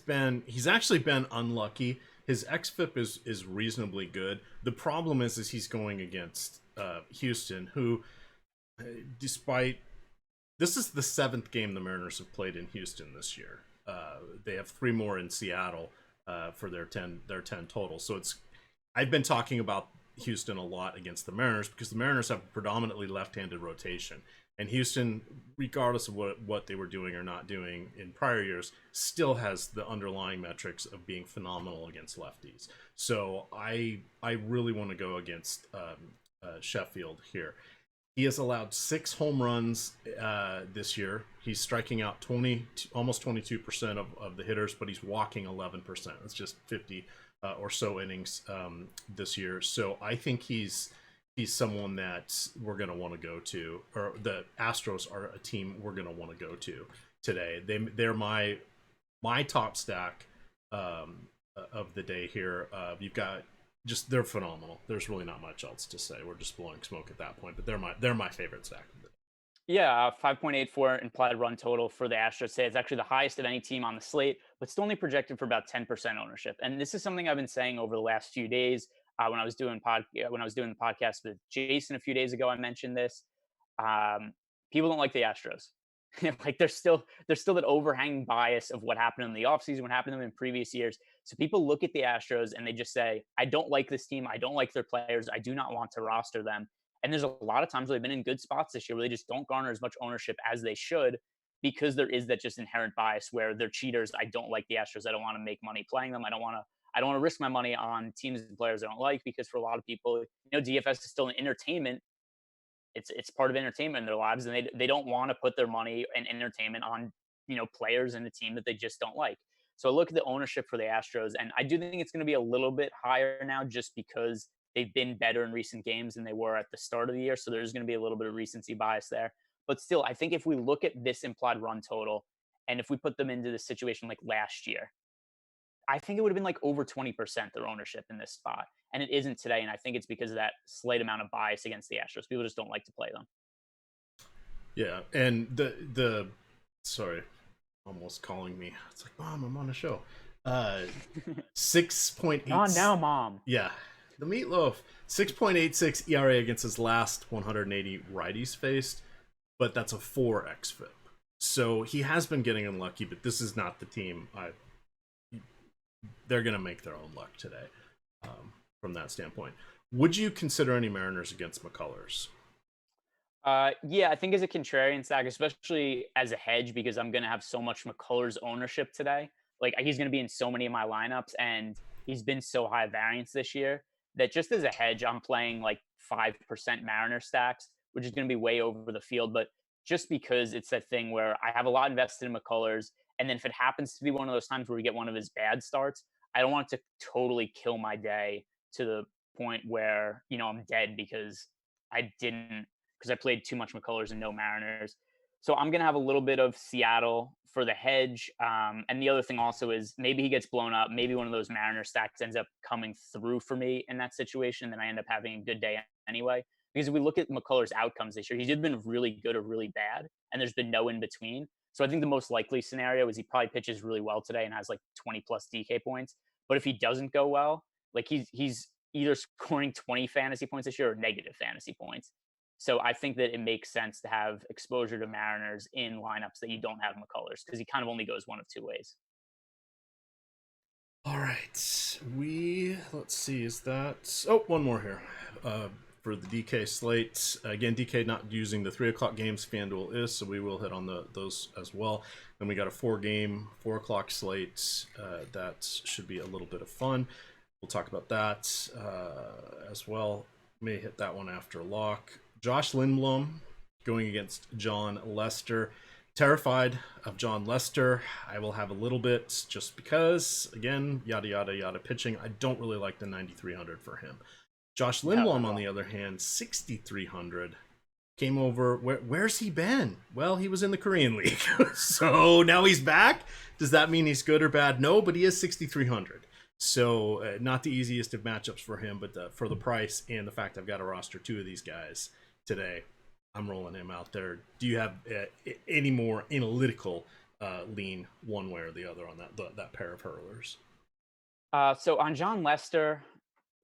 actually been unlucky. His xFIP is reasonably good. The problem is he's going against Houston, who, despite this is the 7th game the Mariners have played in Houston this year. They have 3 more in Seattle for their 10 total. So I've been talking about Houston a lot against the Mariners because the Mariners have a predominantly left-handed rotation, and Houston, regardless of what they were doing or not doing in prior years, still has the underlying metrics of being phenomenal against lefties. So I really want to go against Sheffield here. He has allowed 6 home runs this year. He's striking out almost 22% of the hitters, but he's walking 11%. It's just 50 or so innings this year. So I think he's someone that we're going to want to go to, or the Astros are a team we're going to want to go to today. They're my top stack of the day here. You've got they're phenomenal. There's really not much else to say. We're just blowing smoke at that point, but they're my favorite stack of the day. Yeah, 5.84 implied run total for the Astros today. It's actually the highest of any team on the slate, but still only projected for about 10% ownership. And this is something I've been saying over the last few days. When I was doing the podcast with Jason a few days ago, I mentioned this. People don't like the Astros. Like there's still that overhanging bias of what happened in the offseason, what happened to them in previous years. So people look at the Astros and they just say, I don't like this team. I don't like their players. I do not want to roster them. And there's a lot of times where they've been in good spots this year where they just don't garner as much ownership as they should because there is that just inherent bias where they're cheaters. I don't like the Astros. I don't want to make money playing them. I don't want to risk my money on teams and players I don't like, because for a lot of people, DFS is still an entertainment. It's part of entertainment in their lives, and they don't want to put their money and entertainment on players and a team that they just don't like. So I look at the ownership for the Astros, and I do think it's going to be a little bit higher now just because they've been better in recent games than they were at the start of the year. So there's going to be a little bit of recency bias there. But still, I think if we look at this implied run total And if we put them into this situation like last year, I think it would have been like over 20% their ownership in this spot. And it isn't today. And I think it's because of that slight amount of bias against the Astros. People just don't like to play them. Yeah. And the sorry, almost calling me. It's like, Mom, I'm on a show. 6.8. On now, Mom. Yeah. The meatloaf. 6.86 ERA against his last 180 righties faced, but that's a 4 xFIP. So he has been getting unlucky, but this is not the team. They're going to make their own luck today from that standpoint. Would you consider any Mariners against McCullers? Yeah, I think as a contrarian stack, especially as a hedge, because I'm going to have so much McCullers ownership today. Like, he's going to be in so many of my lineups, and he's been so high variance this year that just as a hedge, I'm playing like 5% Mariner stacks, which is going to be way over the field. But just because it's that thing where I have a lot invested in McCullers, and then if it happens to be one of those times where we get one of his bad starts, I don't want it to totally kill my day to the point where, you know, I'm dead because I played too much McCullers and no Mariners. So I'm going to have a little bit of Seattle for the hedge. And the other thing also is maybe he gets blown up. Maybe one of those Mariner stacks ends up coming through for me in that situation. Then I end up having a good day anyway. Because if we look at McCullers' outcomes this year, he's either been really good or really bad. And there's been no in between. So I think the most likely scenario is he probably pitches really well today and has like 20 plus DK points. But if he doesn't go well, like he's either scoring 20 fantasy points this year or negative fantasy points. So I think that it makes sense to have exposure to Mariners in lineups that you don't have McCullers, because he kind of only goes one of two ways. All right. Let's see, is that... Oh, one more here. For the DK slate. Again, DK not using the 3 o'clock games, FanDuel is, so we will hit on those as well. Then we got a 4-game, 4 o'clock slate. That should be a little bit of fun. We'll talk about that as well. May hit that one after lock. Josh Lindblom going against John Lester. Terrified of John Lester. I will have a little bit just because, again, yada, yada, yada pitching. I don't really like the 9,300 for him. Josh Lindblom, on the other hand, 6,300. Came over. Where's he been? Well, he was in the Korean League. So now he's back. Does that mean he's good or bad? No, but he is 6,300. So not the easiest of matchups for him, but for the price and the fact I've got to roster 2 of these guys today, I'm rolling him out there. Do you have any more analytical lean one way or the other on that pair of hurlers? So on John Lester,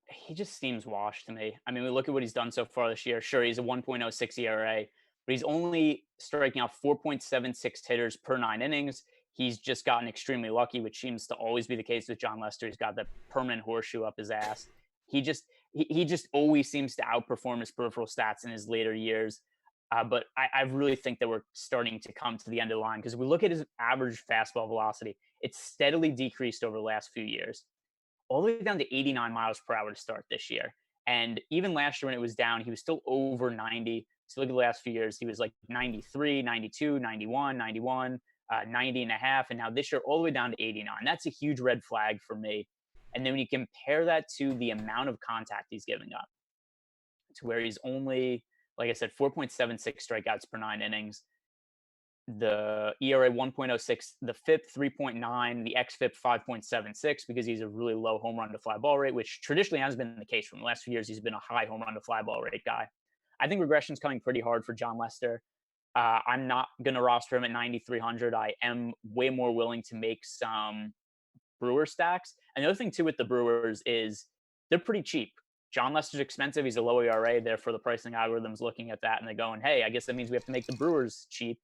he just seems washed to me. I mean, we look at what he's done so far this year. Sure, he's a 1.06 ERA, but he's only striking out 4.76 hitters per 9 innings. He's just gotten extremely lucky, which seems to always be the case with John Lester. He's got the permanent horseshoe up his ass. He just always seems to outperform his peripheral stats in his later years. But I really think that we're starting to come to the end of the line, because if we look at his average fastball velocity, it's steadily decreased over the last few years, all the way down to 89 miles per hour to start this year. And even last year when it was down, he was still over 90. So look at the last few years, he was like 93, 92, 91, 91, 90 and a half. And now this year, all the way down to 89. That's a huge red flag for me. And then when you compare that to the amount of contact he's giving up, to where he's only, like I said, 4.76 strikeouts per 9 innings, the ERA 1.06, the FIP 3.9, the xFIP 5.76, because he's a really low home run to fly ball rate, which traditionally has been the case for him. The last few years, he's been a high home run to fly ball rate guy. I think regression's coming pretty hard for John Lester. I'm not going to roster him at 9,300. I am way more willing to make some Brewer stacks. And the other thing, too, with the Brewers is they're pretty cheap. John Lester's expensive. He's a low ERA. Therefore, the pricing algorithm's looking at that, and they're going, hey, I guess that means we have to make the Brewers cheap.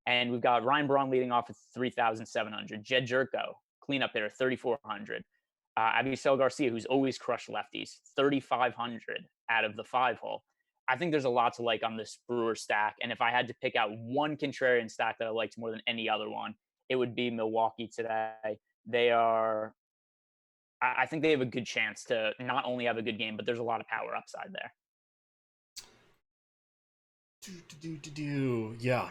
And we've got Ryan Braun leading off at 3,700. Jed Jerko, cleanup hitter, 3,400. Avisel Garcia, who's always crushed lefties, 3,500 out of the 5-hole. I think there's a lot to like on this Brewer stack. And if I had to pick out one contrarian stack that I liked more than any other one, it would be Milwaukee today. I think they have a good chance to not only have a good game, but there's a lot of power upside there. Yeah.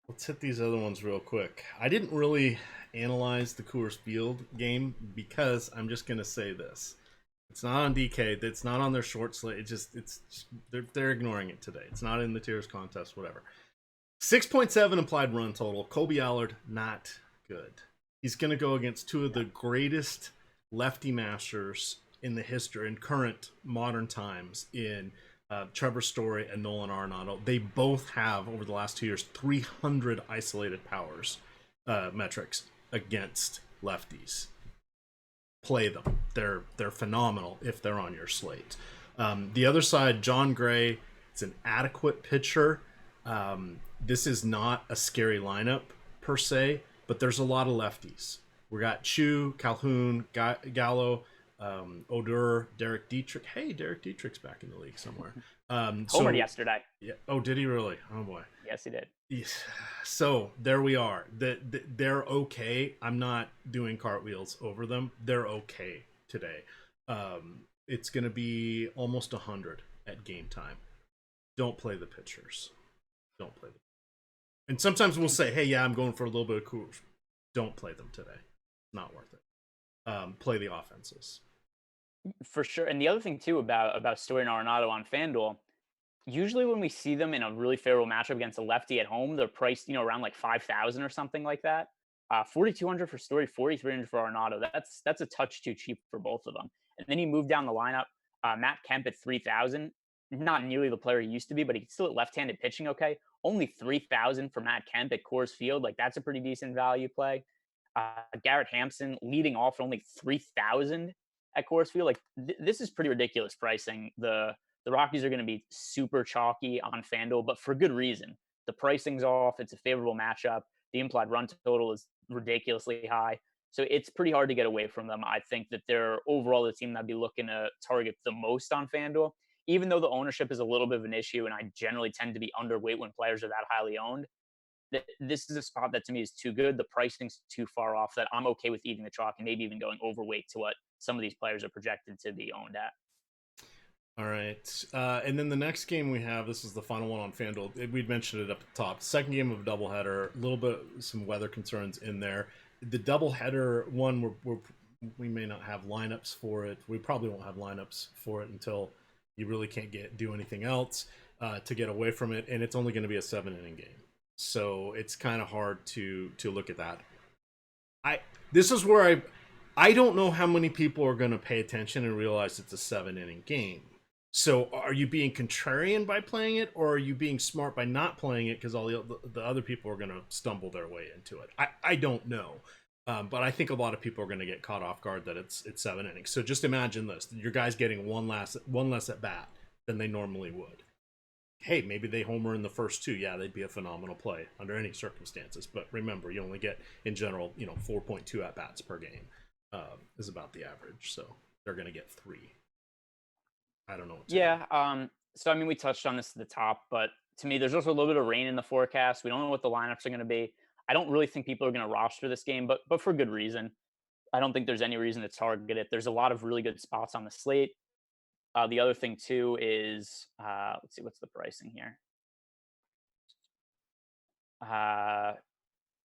Let's hit these other ones real quick. I didn't really analyze the Coors Field game because I'm just going to say this. It's not on DK. It's not on their short slate. They're ignoring it today. It's not in the tiers contest, whatever. 6.7 implied run total. Kobe Allard, not good. He's going to go against two of the greatest lefty masters in the history, in current modern times, in Trevor Story and Nolan Arenado. They both have, over the last 2 years, 300 isolated powers metrics against lefties. Play them. They're phenomenal if they're on your slate. The other side, John Gray, it's an adequate pitcher. This is not a scary lineup per se, but there's a lot of lefties. We got Chu, Calhoun, Gallo, Odor, Derek Dietrich. Hey, Derek Dietrich's back in the league somewhere. Homered yesterday. Yeah. Oh, did he really? Oh boy. Yes, he did. So there we are. They're okay. I'm not doing cartwheels over them. They're okay today. It's going to be almost 100 at game time. Don't play the pitchers. Don't play them. And sometimes we'll say, hey, yeah, I'm going for a little bit of cool. Don't play them today. Not worth it. Play the offenses. For sure. And the other thing, too, about Story and Arenado on FanDuel, usually when we see them in a really favorable matchup against a lefty at home, they're priced, around like 5,000 or something like that. 4,200 for Story, 4,300 for Arenado. That's a touch too cheap for both of them. And then you move down the lineup, Matt Kemp at 3,000. Not nearly the player he used to be, but he's still at left-handed pitching okay. Only 3,000 for Matt Kemp at Coors Field. Like, that's a pretty decent value play. Garrett Hampson leading off at only 3,000 at Coors Field. Like, this is pretty ridiculous pricing. The Rockies are going to be super chalky on FanDuel, but for good reason. The pricing's off. It's a favorable matchup. The implied run total is ridiculously high. So it's pretty hard to get away from them. I think that they're overall the team that I'd be looking to target the most on FanDuel, even though the ownership is a little bit of an issue, and I generally tend to be underweight when players are that highly owned. This is a spot that to me is too good. The pricing's too far off that I'm okay with eating the chalk and maybe even going overweight to what some of these players are projected to be owned at. All right. And then the next game we have, this is the final one on FanDuel. We'd mentioned it up at the top. Second game of a doubleheader, a little bit, some weather concerns in there. The doubleheader one, we may not have lineups for it. We probably won't have lineups for it until you really can't do anything else to get away from it. And it's only going to be a 7-inning game. So it's kind of hard to look at that. This is where I don't know how many people are going to pay attention and realize it's a 7-inning game. So are you being contrarian by playing it, or are you being smart by not playing it because all the other people are going to stumble their way into it? I don't know. But I think a lot of people are going to get caught off guard that it's 7 innings. So just imagine this. Your guy's getting one less at bat than they normally would. Hey, maybe they homer in the first two. Yeah, they'd be a phenomenal play under any circumstances. But remember, you only get, in general, 4.2 at bats per game is about the average. So they're going to get 3. I don't know. So, we touched on this at the top, but to me, there's also a little bit of rain in the forecast. We don't know what the lineups are going to be. I don't really think people are going to roster this game, but for good reason. I don't think there's any reason to target it. There's a lot of really good spots on the slate. The other thing, too, is, let's see, what's the pricing here?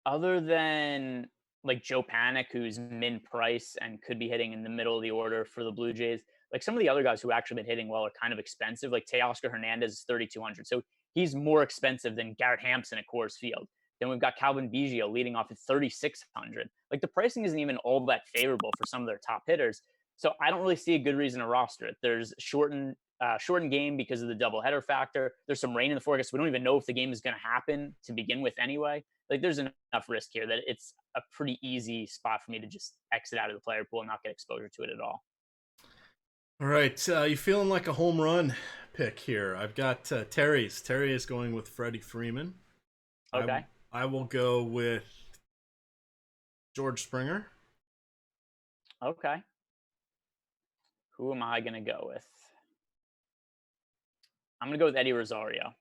Other than, like, Joe Panic, who's min price and could be hitting in the middle of the order for the Blue Jays, like some of the other guys who actually been hitting well are kind of expensive. Like Teoscar Hernandez is 3,200. So he's more expensive than Garrett Hampson at Coors Field. Then we've got Calvin Biggio leading off at 3,600. Like the pricing isn't even all that favorable for some of their top hitters. So I don't really see a good reason to roster it. There's shortened game because of the doubleheader factor. There's some rain in the forecast. We don't even know if the game is going to happen to begin with anyway. Like there's enough risk here that it's a pretty easy spot for me to just exit out of the player pool and not get exposure to it at all. All right, you feeling like a home run pick here? I've got Terry's. Terry is going with Freddie Freeman. Okay. I will go with George Springer. Okay. Who am I going to go with? I'm going to go with Eddie Rosario,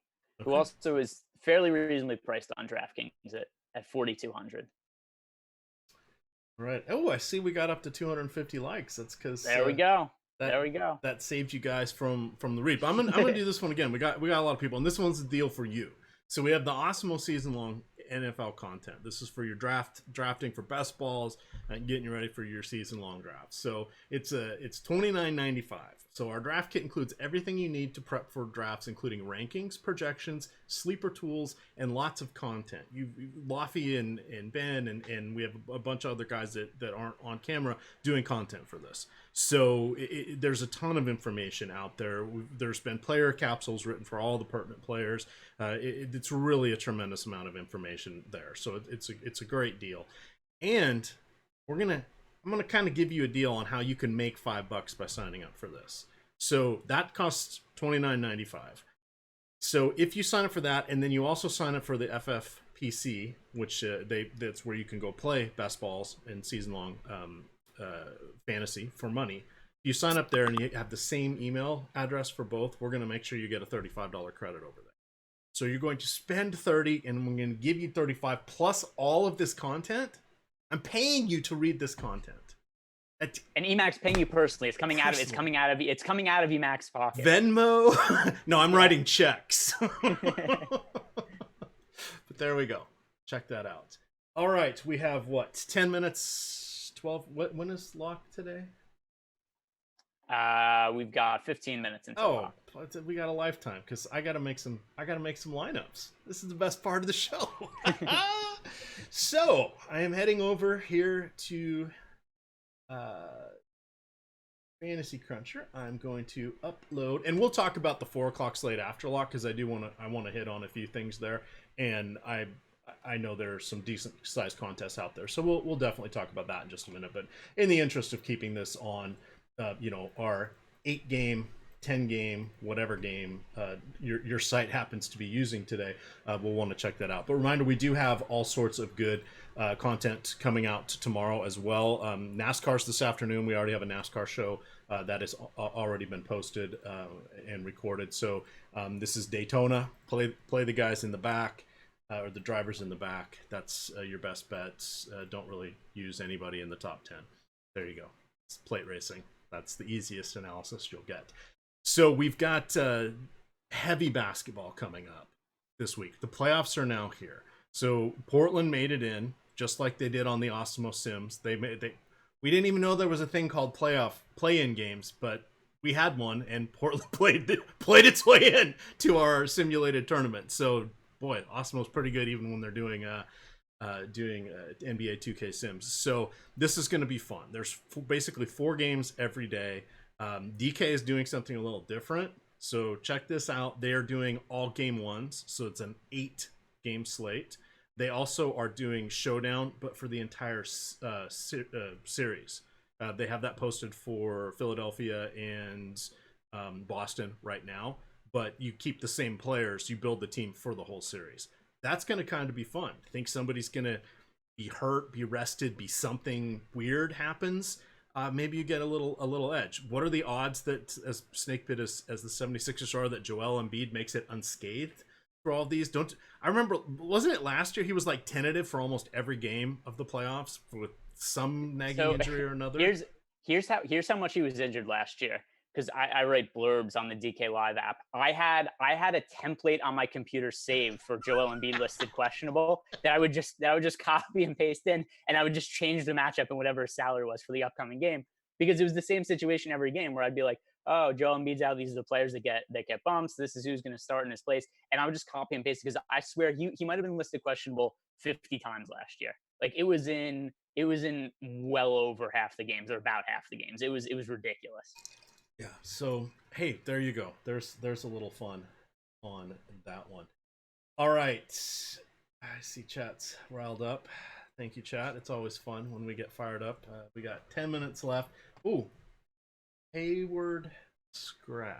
who also is fairly reasonably priced on DraftKings at 4,200. All right. Oh, I see we got up to 250 likes. That's because there we go. That saved you guys from the read. But I'm gonna do this one again. We got a lot of people, and this one's the deal for you. So we have the Awesemo season long NFL content. This is for your drafting for best balls and getting you ready for your season long drafts. So it's $29.95. So our draft kit includes everything you need to prep for drafts, including rankings, projections, sleeper tools, and lots of content. Laffy and Ben and we have a bunch of other guys that aren't on camera doing content for this. So there's a ton of information out there. There's been player capsules written for all the pertinent players. It's really a tremendous amount of information there. So it's a great deal. And I'm gonna kind of give you a deal on how you can make $5 by signing up for this. So that costs $29.95. So if you sign up for that, and then you also sign up for the FFPC, which that's where you can go play best balls and season long fantasy for money. If you sign up there and you have the same email address for both, we're going to make sure you get a $35 credit over there. So you're going to spend $30, and we're going to give you $35 plus all of this content. I'm paying you to read this content. And EMac's paying you personally. It's coming out of EMac's pocket. Venmo? No, I'm writing checks. But there we go. Check that out. All right, we have 10 minutes, 12. When is lock today? We've got 15 minutes until lock. We got a lifetime because I gotta make some lineups. This is the best part of the show. So I am heading over here to Fantasy Cruncher. I'm going to upload, and we'll talk about the 4:00 slate after lock because I want to hit on a few things there, and I know there's some decent sized contests out there, so we'll definitely talk about that in just a minute. But in the interest of keeping this on, our 8-game, 10-game, whatever game your site happens to be using today, we'll want to check that out. But reminder, we do have all sorts of good content coming out tomorrow as well. NASCAR's this afternoon. We already have a NASCAR show that has already been posted and recorded. So this is Daytona. Play the guys in the back or the drivers in the back. That's your best bets. Don't really use anybody in the top 10. There you go. It's plate racing. That's the easiest analysis you'll get. So we've got heavy basketball coming up this week. The playoffs are now here. So Portland made it in, just like they did on the Awesemo Sims. We didn't even know there was a thing called play-in games, but we had one, and Portland played its way in to our simulated tournament. So boy, Awesemo's pretty good even when they're doing NBA 2K Sims. So this is going to be fun. There's basically 4 games every day. DK is doing something a little different. So check this out. They are doing all game ones. So it's an 8-game slate. They also are doing Showdown, but for the entire series. They have that posted for Philadelphia and Boston right now. But you keep the same players. You build the team for the whole series. That's going to kind of be fun. I think somebody's going to be hurt, be rested, be something weird happens. Maybe you get a little edge. What are the odds that, as snake pit as the 76ers are, that Joel Embiid makes it unscathed for all of these? I remember, wasn't it last year he was like tentative for almost every game of the playoffs with some nagging injury or another? Here's how much he was injured last year. Because I write blurbs on the DK Live app. I had a template on my computer saved for Joel Embiid listed questionable that I would just copy and paste in, and I would just change the matchup and whatever his salary was for the upcoming game, because it was the same situation every game where I'd be like, oh, Joel Embiid's out. These are the players that get bumps. This is who's going to start in his place, and I would just copy and paste because I swear he might have been listed questionable 50 times last year. Like it was in well over half the games, or about half the games. It was ridiculous. Yeah, so hey, there you go. There's a little fun on that one. All right, I see chat's riled up. Thank you, chat. It's always fun when we get fired up. We got 10 minutes left. Ooh, Hayward scratch.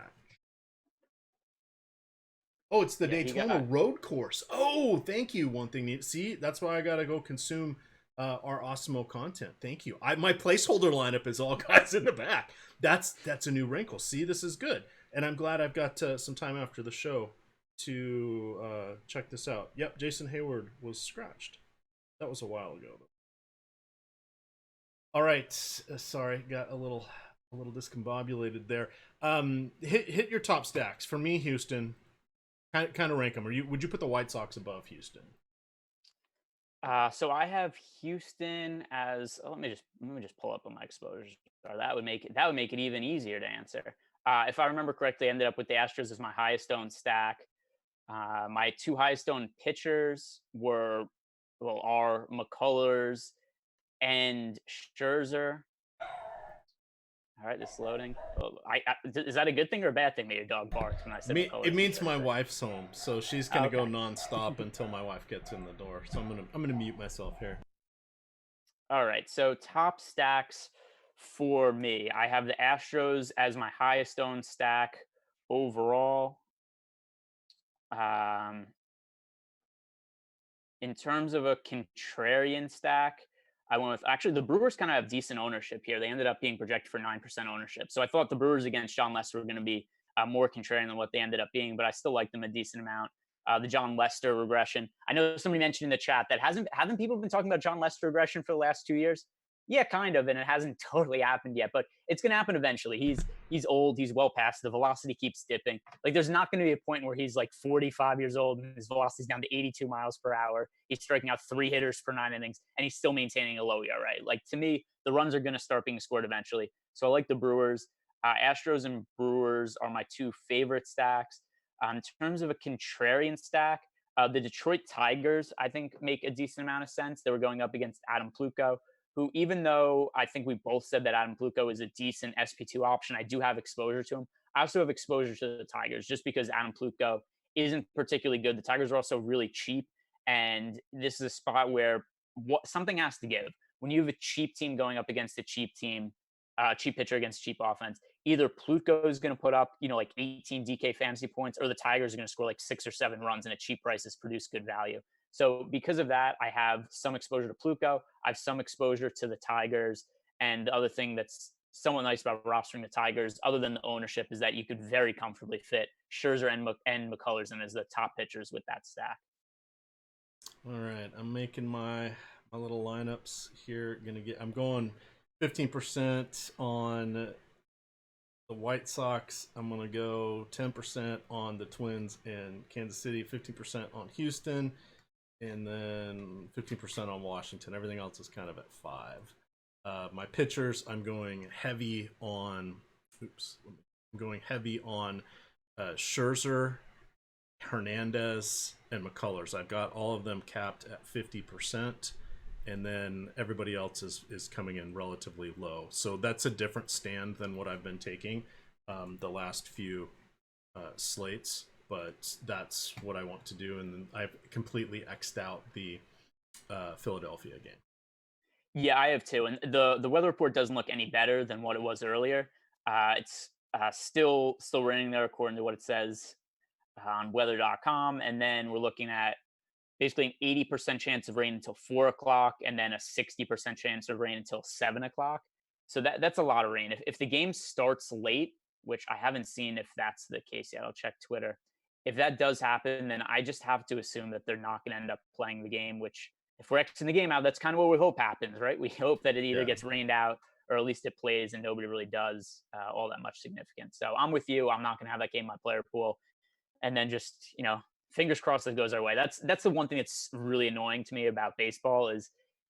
Oh, it's the Daytona road course. Oh, thank you. One thing. See, that's why I gotta go consume our Awesemo content. Thank you. My placeholder lineup is all guys in the back. That's a new wrinkle. See, this is good, and I'm glad I've got some time after the show to check this out. Yep, Jason Hayward was scratched. That was a while ago. All right, sorry, got a little discombobulated there. Hit your top stacks for me, Houston. Kind of rank them. Would you put the White Sox above Houston? So I have Houston as. Let me just pull up what my exposures are. That would make it even easier to answer. If I remember correctly, I ended up with the Astros as my highest owned stack. My two highest owned pitchers are McCullers and Scherzer. All right, this is loading. Oh, is that a good thing or a bad thing that your dog barks when I said McCullers? It means my wife's home, so she's gonna go Okay. nonstop until my wife gets in the door. So I'm gonna mute myself here. All right. So top stacks for me, I have the Astros as my highest owned stack overall. Um, in terms of a contrarian stack, I went with actually the Brewers kind of have decent ownership here. They ended up being projected for 9% ownership. So I thought the Brewers against John Lester were going to be more contrarian than what they ended up being, but I still like them a decent amount. The John Lester regression. I know somebody mentioned in the chat that haven't people been talking about John Lester regression for the last 2 years? Yeah, kind of, and it hasn't totally happened yet, but it's going to happen eventually. He's old, he's well past. The velocity keeps dipping. Like there's not going to be a point where he's like 45 years old and his velocity's down to 82 miles per hour. He's striking out 3 hitters per 9 innings, and he's still maintaining a low ERA. Like to me, the runs are going to start being scored eventually. So I like the Brewers. Astros and Brewers are my two favorite stacks. In terms of a contrarian stack, the Detroit Tigers, I think, make a decent amount of sense. They were going up against Adam Pluko, who, even though I think we both said that Adam Pluko is a decent SP2 option, I do have exposure to him. I also have exposure to the Tigers just because Adam Pluko isn't particularly good. The Tigers are also really cheap. And this is a spot where something has to give. When you have a cheap team going up against a cheap team, cheap pitcher against cheap offense, either Plutko is going to put up, like 18 DK fantasy points, or the Tigers are going to score like 6 or 7 runs, and at cheap prices produce good value. So because of that, I have some exposure to Plutko. I have some exposure to the Tigers. And the other thing that's somewhat nice about rostering the Tigers, other than the ownership, is that you could very comfortably fit Scherzer and McCullers in as the top pitchers with that stack. All right, I'm making my little lineups here. I'm going 15% on the White Sox. I'm gonna go 10% on the Twins and Kansas City, 15% on Houston, and then 15% on Washington. Everything else is kind of at 5. My pitchers, I'm going heavy on. I'm going heavy on Scherzer, Hernandez, and McCullers. I've got all of them capped at 50%, and then everybody else is coming in relatively low. So that's a different stand than what I've been taking the last few slates, but that's what I want to do. And then I've completely X'd out the Philadelphia game. Yeah, I have too. And the weather report doesn't look any better than what it was earlier. It's still raining there according to what it says on weather.com. And then we're looking at basically an 80% chance of rain until 4 o'clock, and then a 60% chance of rain until 7 o'clock. So that's a lot of rain. If the game starts late, which I haven't seen if that's the case yet, I'll check Twitter. If that does happen, then I just have to assume that they're not going to end up playing the game, which if we're Xing the game out, that's kind of what we hope happens, right? We hope that it either gets rained out or at least it plays and nobody really does all that much significance. So I'm with you. I'm not going to have that game in my player pool. And then just, fingers crossed that goes our way. That's the one thing that's really annoying to me about baseball is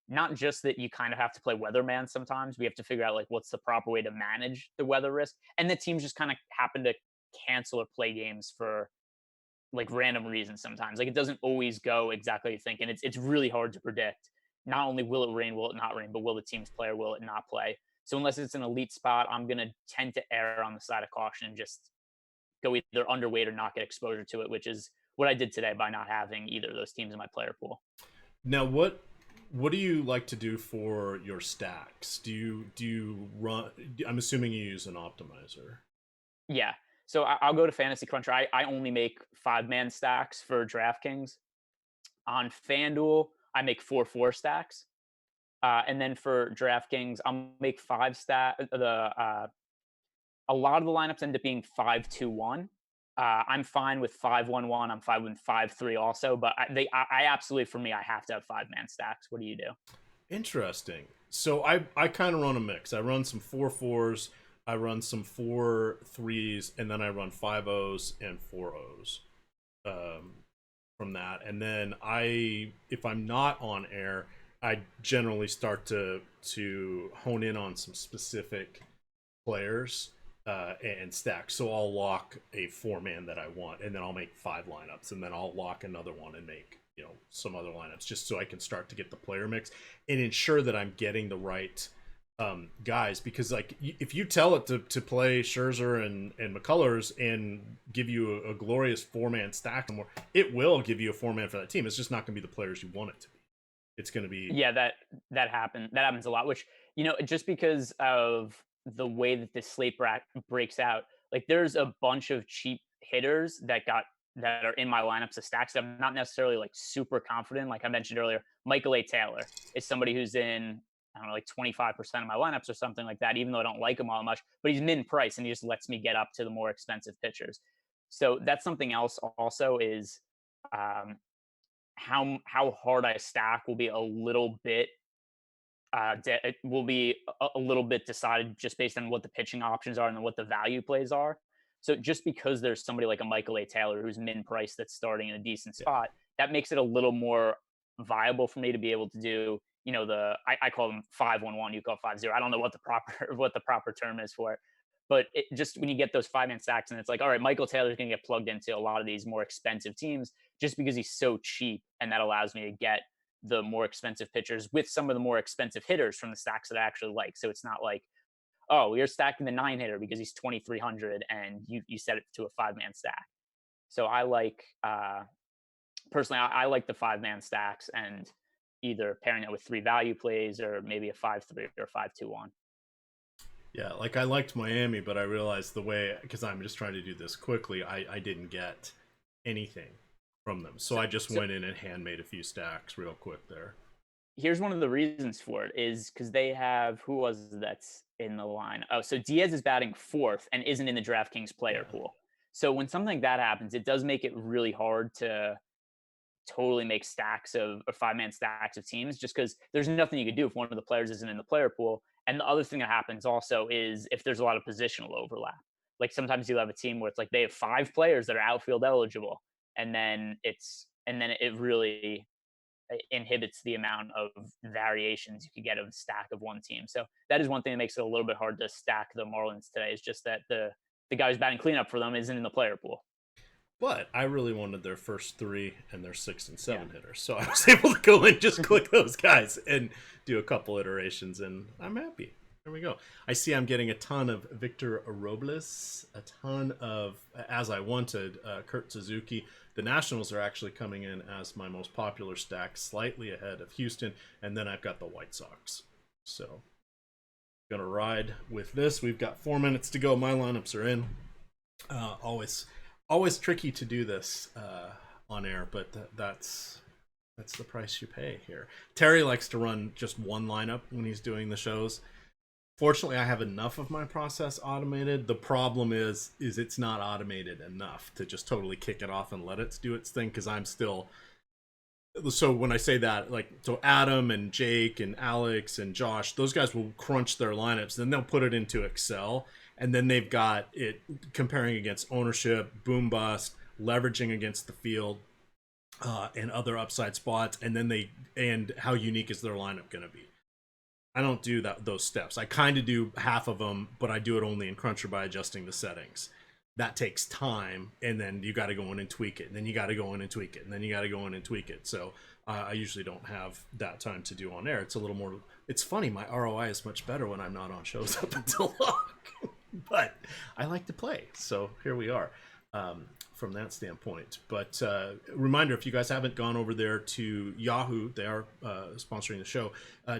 not just that you kind of have to play weatherman sometimes. We have to figure out like what's the proper way to manage the weather risk. And the teams just kind of happen to cancel or play games for like random reasons sometimes. Like it doesn't always go exactly you think. And it's really hard to predict. Not only will it rain, will it not rain, but will the teams play or will it not play? So unless it's an elite spot, I'm going to tend to err on the side of caution and just go either underweight or not get exposure to it, which is what I did today by not having either of those teams in my player pool. Now, what do you like to do for your stacks? Do you run? I'm assuming you use an optimizer. Yeah. So I'll go to Fantasy Cruncher. I only make 5-man stacks for DraftKings. On FanDuel, I make 4 stacks. And then for DraftKings, I'll make 5 stack. A lot of the lineups end up being 5-2-1. I'm fine with 5-1-1. I'm fine with 5-3 also. But I absolutely, for me, I have to have 5-man stacks. What do you do? Interesting. So I kind of run a mix. I run some 4-4s. I run some 4-3s, and then I run 5-0s and 4-0s. from that. And then if I'm not on air, I generally start to hone in on some specific players and stack. So I'll lock a 4-man that I want, and then I'll make 5 lineups, and then I'll lock another one and make some other lineups, just so I can start to get the player mix and ensure that I'm getting the right guys. Because like if you tell it to play Scherzer and McCullers and give you a glorious 4-man stack, it will give you a 4-man for that team. It's just not going to be the players you want it to be. It's going to be that happens a lot. Which just because of the way that this slate breaks out, like there's a bunch of cheap hitters that are in my lineups of stacks that I'm not necessarily like super confident. Like I mentioned earlier, Michael A. Taylor is somebody who's in, I don't know, like 25% of my lineups or something like that, even though I don't like him all much, but he's min price and he just lets me get up to the more expensive pitchers. So that's something else also is how hard I stack will be a little bit it will be a little bit decided just based on what the pitching options are and what the value plays are. So just because there's somebody like a Michael A. Taylor who's min price that's starting in a decent spot, that makes it a little more viable for me to be able to do, I call them 5-1-1, you call 5-0. I don't know what the proper term is for it. But just when you get those 5-man stacks and it's like, all right, Michael Taylor's going to get plugged into a lot of these more expensive teams just because he's so cheap, and that allows me to get the more expensive pitchers with some of the more expensive hitters from the stacks that I actually like. So it's not like, oh, you're stacking the 9 hitter because he's 2,300 and you set it to a 5-man stack. So I like, personally, I like the 5-man stacks and either pairing it with 3 value plays or maybe a 5-3 or 5-2-1. Yeah, like I liked Miami, but I realized because I'm just trying to do this quickly, I didn't get anything from them. So I just went in and hand-made a few stacks real quick there. Here's one of the reasons for it is because they have, who was that's in the line? Oh, so Diaz is batting 4th and isn't in the DraftKings player pool. So when something like that happens, it does make it really hard to totally make stacks of 5-man stacks of teams, just because there's nothing you can do if one of the players isn't in the player pool. And the other thing that happens also is if there's a lot of positional overlap. Like sometimes you'll have a team where it's like they have 5 players that are outfield eligible, and then it really inhibits the amount of variations you could get of a stack of one team. So that is one thing that makes it a little bit hard to stack the Marlins today, is just that the guy who's batting cleanup for them isn't in the player pool. But I really wanted their first 3 and their 6 and 7 hitters, so I was able to go in, just click those guys and do a couple iterations, and I'm happy. There we go. I see I'm getting a ton of Victor Robles, a ton of, as I wanted, Kurt Suzuki. The Nationals are actually coming in as my most popular stack, slightly ahead of Houston, and then I've got the White Sox. So, gonna ride with this. We've got 4 minutes to go. My lineups are in. Always tricky to do this on air, but that's the price you pay here. Terry likes to run just one lineup when he's doing the shows. Fortunately, I have enough of my process automated. The problem is it's not automated enough to just totally kick it off and let it do its thing, because I'm still... So when I say that, so Adam and Jake and Alex and Josh, those guys will crunch their lineups, then they'll put it into Excel, and then they've got it comparing against ownership, boom bust, leveraging against the field, and other upside spots, and how unique is their lineup going to be. I don't do those steps. I kind of do half of them, but I do it only in Cruncher by adjusting the settings. That takes time, and then you got to go in and tweak it, and then you got to go in and tweak it, and then you got to go in and tweak it. So I usually don't have that time to do on air. It's a little more... It's funny, my ROI is much better when I'm not on shows up until lock. But I like to play, so here we are from that standpoint. But reminder, if you guys haven't gone over there to Yahoo, they are sponsoring the show,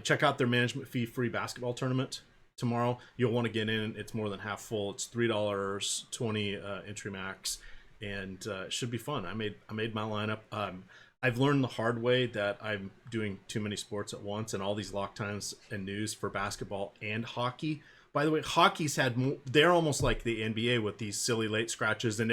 check out their management fee free basketball tournament tomorrow. You'll want to get in. It's more than half full. It's $3, 20 entry max, and it should be fun. I made my lineup. I've learned the hard way that I'm doing too many sports at once, and all these lock times and news for basketball and hockey By the way, hockey's had they're almost like the NBA with these silly late scratches, and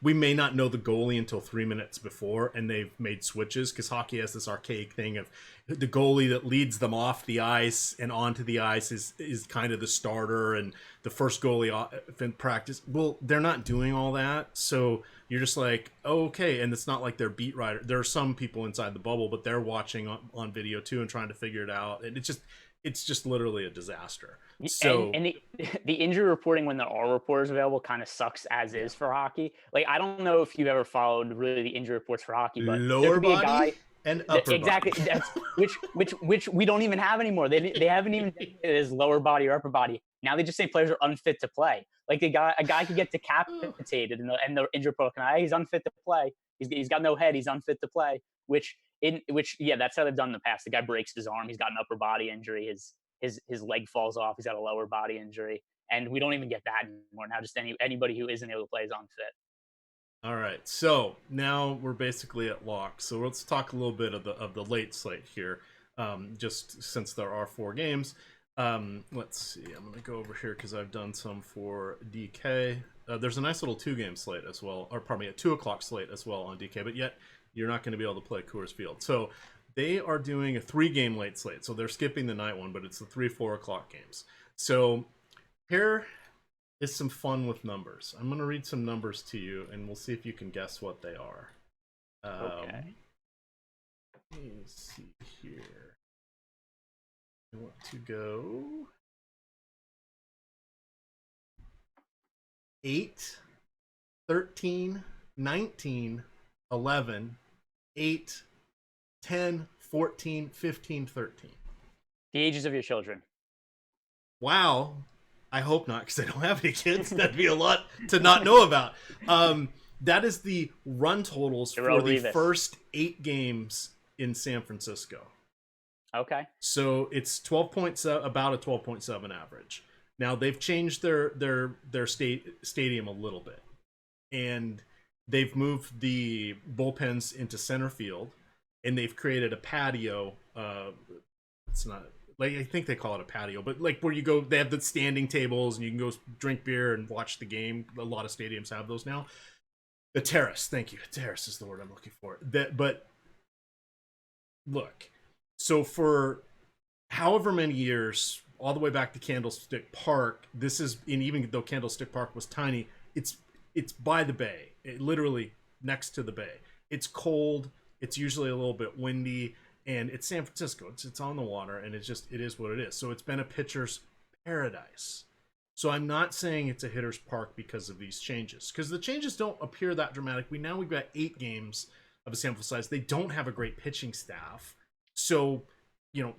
we may not know the goalie until 3 minutes before, and they've made switches because hockey has this archaic thing of the goalie that leads them off the ice and onto the ice is kind of the starter, and the first goalie in practice. Well, they're not doing all that, so you're just like, oh, okay. And it's not like they're beat writer. There are some people inside the bubble, but they're watching on video too and trying to figure it out, and it's just literally a disaster. So and the injury reporting when there are reporters available kind of sucks as is for hockey. Like, I don't know if you've ever followed really the injury reports for hockey, but lower body and upper exactly body. That's which we don't even have anymore. They haven't even said it as lower body or upper body. Now they just say players are unfit to play. Like a guy could get decapitated and the injury report can, he's unfit to play. He's got no head. He's unfit to play. Which that's how they've done in the past. The guy breaks his arm. He's got an upper body injury. His leg falls off. He's got a lower body injury, and we don't even get that anymore. Now just anybody who isn't able to play is unfit. All right, so now we're basically at lock. So let's talk a little bit of the late slate here, just since there are 4 games. Let's see. I'm going to go over here because I've done some for DK. There's a nice little 2-game slate as well, or pardon me, a 2:00 slate as well on DK, but yet you're not going to be able to play Coors Field. So they are doing a 3-game late slate. So they're skipping the night one, but it's the 3-4 o'clock games. So here is some fun with numbers. I'm going to read some numbers to you, and we'll see if you can guess what they are. Okay. Let me see here. I want to go 8, 13, 19, 11, 8, 10, 14, 15, 13. The ages of your children. Wow. I hope not, because I don't have any kids. That'd be a lot to not know about. That is the run totals for the first 8 games in San Francisco. Okay. So it's 12.7, about a 12.7 average. Now they've changed their stadium a little bit, and they've moved the bullpens into center field, and they've created a patio. It's not like, I think they call it a patio, but like where you go, they have the standing tables and you can go drink beer and watch the game. A lot of stadiums have those now. The terrace, thank you. Terrace is the word I'm looking for. But look, so for however many years, all the way back to Candlestick Park, this is, and even though Candlestick Park was tiny, it's by the bay, literally next to the bay. It's cold. It's usually a little bit windy, and it's San Francisco. It's on the water, and it is what it is. So it's been a pitcher's paradise. So I'm not saying it's a hitter's park because of these changes, because the changes don't appear that dramatic. We've got 8 games of a sample size. They don't have a great pitching staff. So,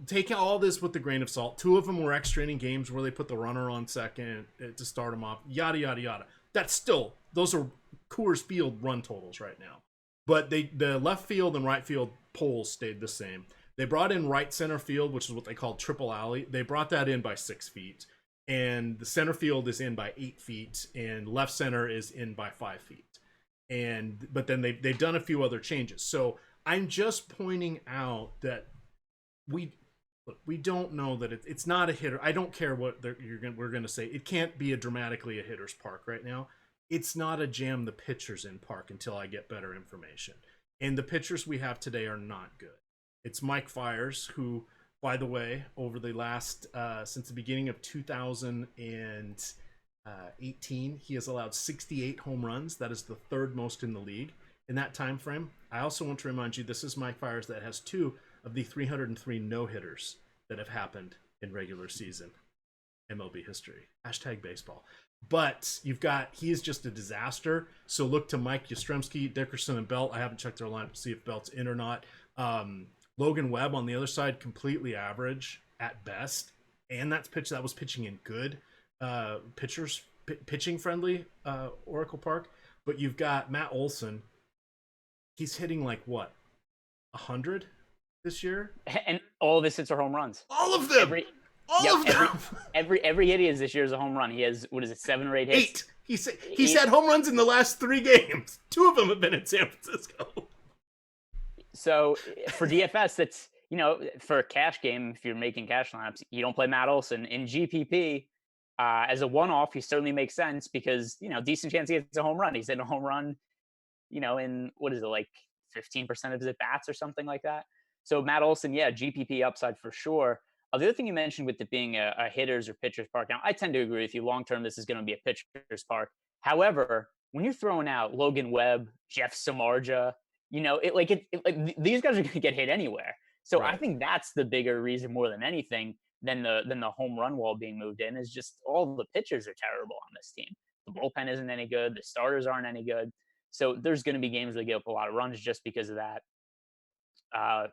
take all this with a grain of salt. 2 of them were extra inning games where they put the runner on second to start them off, yada, yada, yada. That's still, those are Coors Field run totals right now. But the left field and right field poles stayed the same. They brought in right center field, which is what they call triple alley. They brought that in by 6 feet. And the center field is in by 8 feet, and left center is in by 5 feet. But then they've done a few other changes. So I'm just pointing out that we don't know that it's not a hitter. I don't care what we're going to say. It can't be dramatically a hitter's park right now. It's not a jam the pitchers in park until I get better information. And the pitchers we have today are not good. It's Mike Fiers, who, by the way, over the last since the beginning of 2018, he has allowed 68 home runs. That is the 3rd most in the league in that time frame. I also want to remind you, this is Mike Fiers that has 2 of the 303 no-hitters that have happened in regular season MLB history. #baseball. But he is just a disaster. So look to Mike Yastrzemski, Dickerson, and Belt. I haven't checked their lineup to see if Belt's in or not. Logan Webb on the other side, completely average at best. And that was pitching in good pitching friendly Oracle Park. But you've got Matt Olson. He's hitting like what, 100 this year? And all of his hits are home runs. All of them. Every hit he has this year is a home run. He has, 7 or 8 hits? 8. He's had home runs in the last 3 games. 2 of them have been in San Francisco. So for DFS, that's, for a cash game, if you're making cash lineups, you don't play Matt Olson. In GPP, As a one-off, he certainly makes sense because, decent chance he gets a home run. He's hitting a home run, in what is it, like 15% of his at-bats or something like that. So Matt Olson, yeah, GPP upside for sure. The other thing you mentioned with it being a hitter's or pitcher's park. Now, I tend to agree with you. Long term, this is going to be a pitcher's park. However, when you're throwing out Logan Webb, Jeff Samardzija, these guys are going to get hit anywhere. So Right. I think that's the bigger reason more than anything than the home run wall being moved in is just all the pitchers are terrible on this team. The bullpen isn't any good. The starters aren't any good. So there's going to be games where they give up a lot of runs just because of that.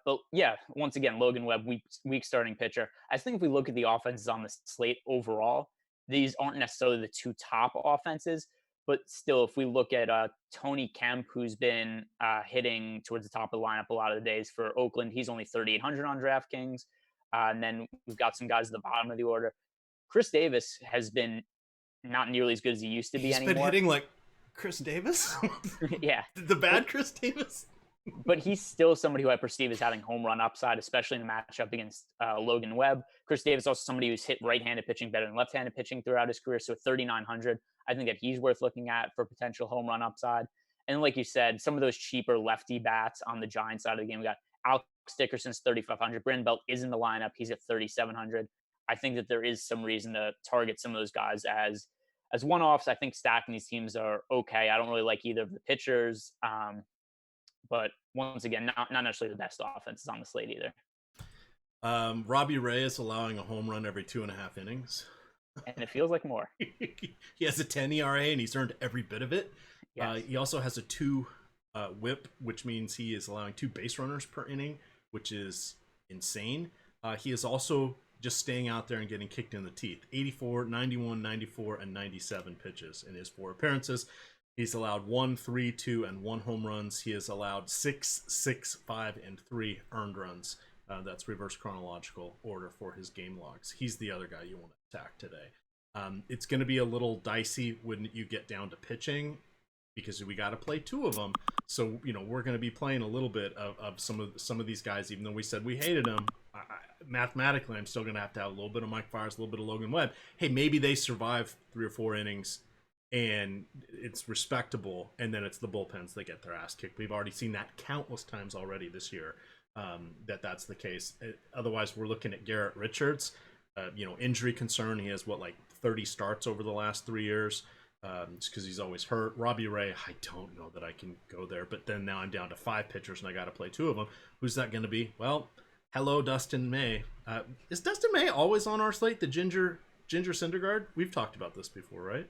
But yeah, once again, Logan Webb, weak starting pitcher. I think if we look at the offenses on the slate overall, these aren't necessarily the two top offenses, but still, if we look at Tony Kemp, who's been hitting towards the top of the lineup a lot of the days for Oakland, he's only 3,800 on DraftKings. And then we've got some guys at the bottom of the order. Chris Davis has been not nearly as good as he used to be anymore. He's been hitting like Chris Davis? Yeah. The bad Chris Davis? But he's still somebody who I perceive as having home run upside, especially in a matchup against Logan Webb. Chris Davis also somebody who's hit right-handed pitching better than left-handed pitching throughout his career. So at 3,900, I think that he's worth looking at for potential home run upside. And like you said, some of those cheaper lefty bats on the Giants side of the game. We got Alex Dickerson's 3,500. Brandon Belt is in the lineup. He's at 3,700. I think that there is some reason to target some of those guys as one-offs. I think stacking these teams are okay. I don't really like either of the pitchers. But once again, not necessarily the best offenses on the slate either. Robbie Ray is allowing a home run every 2.5 innings. And it feels like more. He has a 10 ERA and he's earned every bit of it. Yes. He also has a 2 whip, which means he is allowing 2 base runners per inning, which is insane. He is also just staying out there and getting kicked in the teeth. 84, 91, 94, and 97 pitches in his 4 appearances. He's allowed 1, 3, 2, and 1 home runs. He has allowed 6, 6, 5, and 3 earned runs. That's reverse chronological order for his game logs. He's the other guy you want to attack today. It's going to be a little dicey when you get down to pitching because we got to play 2 of them. So, we're going to be playing a little bit of some of these guys, even though we said we hated them. Mathematically, I'm still going to have a little bit of Mike Fiers, a little bit of Logan Webb. Hey, maybe they survive 3 or 4 innings and it's respectable, and then it's the bullpens that get their ass kicked. We've already seen that countless times already this year, that's the case. Otherwise, we're looking at Garrett Richards, injury concern. He has 30 starts over the last 3 years, just because he's always hurt. Robbie Ray, I don't know that I can go there, but then now I'm down to 5 pitchers and I got to play 2 of them. Who's that going to be? Well, hello, Dustin May. Is Dustin May always on our slate? The Ginger Syndergaard? We've talked about this before, right?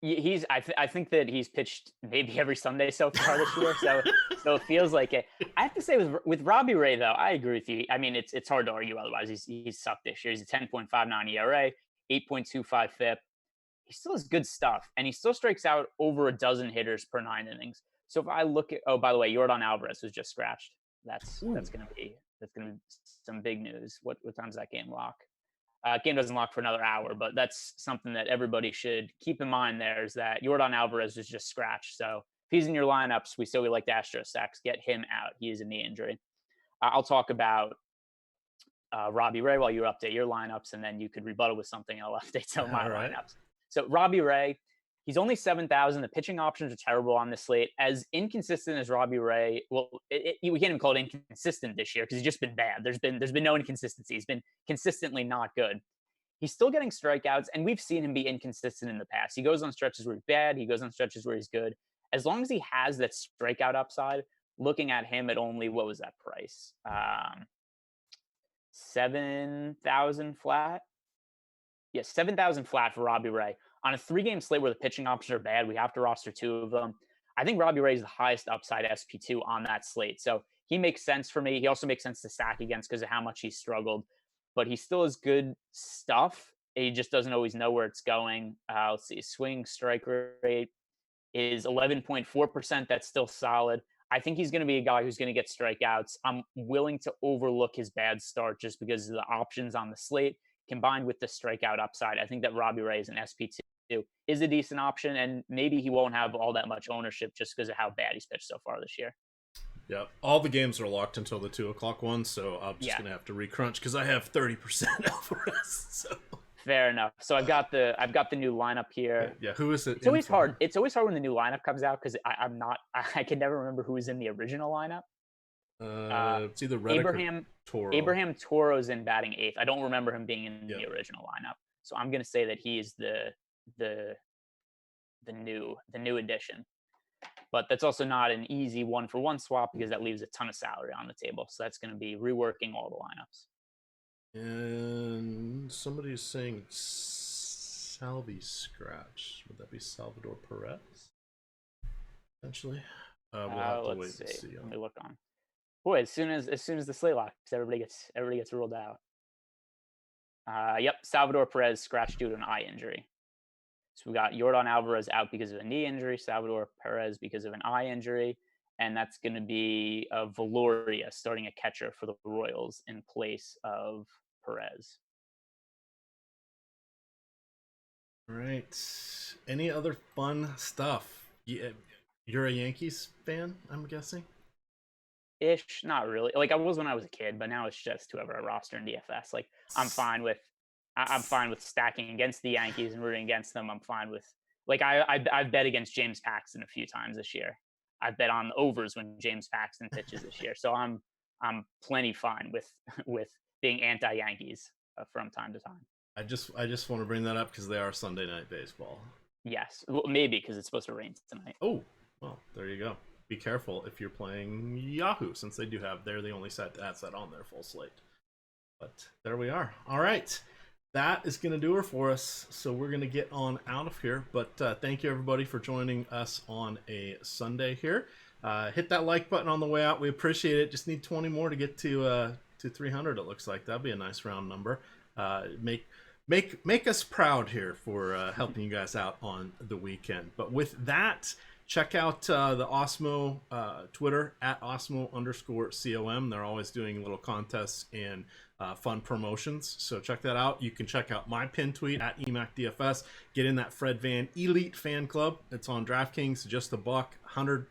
I think that he's pitched maybe every Sunday so far this year, so it feels like it. I have to say with Robbie Ray though, I agree with you. I mean, it's hard to argue otherwise. He's sucked this year. He's a 10.59 ERA, 8.25 FIP. He still has good stuff, and he still strikes out over a dozen hitters per 9 innings. So if I look at, by the way, Yordan Alvarez was just scratched. That's gonna be some big news. What time's that game lock? Game doesn't lock for another hour, but that's something that everybody should keep in mind there is that Yordan Alvarez was just scratched. So if he's in your lineups, we still like to Astro stacks. Get him out. He is a knee injury. I'll talk about Robbie Ray while you update your lineups, and then you could rebuttal with something. I'll update some of my lineups. So Robbie Ray, he's only 7,000. The pitching options are terrible on this slate. As inconsistent as Robbie Ray, we can't even call it inconsistent this year because he's just been bad. There's been no inconsistency. He's been consistently not good. He's still getting strikeouts, and we've seen him be inconsistent in the past. He goes on stretches where he's bad. He goes on stretches where he's good. As long as he has that strikeout upside, looking at him at only, what was that price? 7,000 flat. Yes, 7,000 flat for Robbie Ray. On a 3-game slate where the pitching options are bad, we have to roster 2 of them. I think Robbie Ray is the highest upside SP2 on that slate. So he makes sense for me. He also makes sense to stack against because of how much he's struggled. But he still has good stuff. He just doesn't always know where it's going. Let's see. Swing strike rate is 11.4%. That's still solid. I think he's going to be a guy who's going to get strikeouts. I'm willing to overlook his bad start just because of the options on the slate combined with the strikeout upside. I think that Robbie Ray is an SP2 is a decent option, and maybe he won't have all that much ownership just because of how bad he's pitched so far this year. Yeah, all the games are locked until the 2 o'clock one, so I'm just going to have to recrunch because I have 30% Alvarez. So. Fair enough. So I've got the new lineup here. Yeah. Who is it? It's always hard. It's always hard when the new lineup comes out because I can never remember who was in the original lineup. It's either Reddick or Toro. Abraham Toro's in batting 8th. I don't remember him being in the original lineup. So I'm gonna say that he is the new addition. But that's also not an easy 1-for-1 swap because that leaves a ton of salary on the table. So that's going to be reworking all the lineups. And somebody's saying Salvi scratch. Would that be Salvador Perez? Potentially. We'll have to wait and see. Let me look on. Boy, as soon as the slate locks, everybody gets ruled out. Yep, Salvador Perez scratched due to an eye injury. So we got Yordan Alvarez out because of a knee injury, Salvador Perez because of an eye injury, and that's going to be Valoria starting a catcher for the Royals in place of Perez. All right. Any other fun stuff? You're a Yankees fan, I'm guessing? Ish, not really. Like I was when I was a kid, but now it's just whoever I roster in DFS. Like I'm fine with stacking against the Yankees and rooting against them. I'm fine with I've bet against James Paxton a few times this year. I've bet on overs when James Paxton pitches this year. So I'm plenty fine with being anti-Yankees from time to time. I just want to bring that up because they are Sunday Night Baseball. Yes, well, maybe because it's supposed to rain tonight. Oh, well, there you go. Be careful if you're playing Yahoo, since they're the only site that has that on their full slate. But there we are. All right. That is going to do it for us. So we're going to get on out of here. But thank you, everybody, for joining us on a Sunday here. Hit that like button on the way out. We appreciate it. Just need 20 more to get to 300, it looks like. That'd be a nice round number. Make us proud here for helping you guys out on the weekend. But with that, check out the Awesemo Twitter at Awesemo_COM. They're always doing little contests and fun promotions. So check that out. You can check out my pin tweet at EMac DFS. Get in that Fred Van Elite fan club. It's on DraftKings, just $1, 100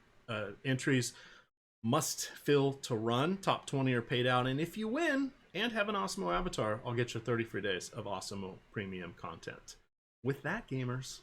entries. Must fill to run. Top 20 are paid out. And if you win and have an Awesemo avatar, I'll get you 30 free days of Awesemo premium content. With that, gamers,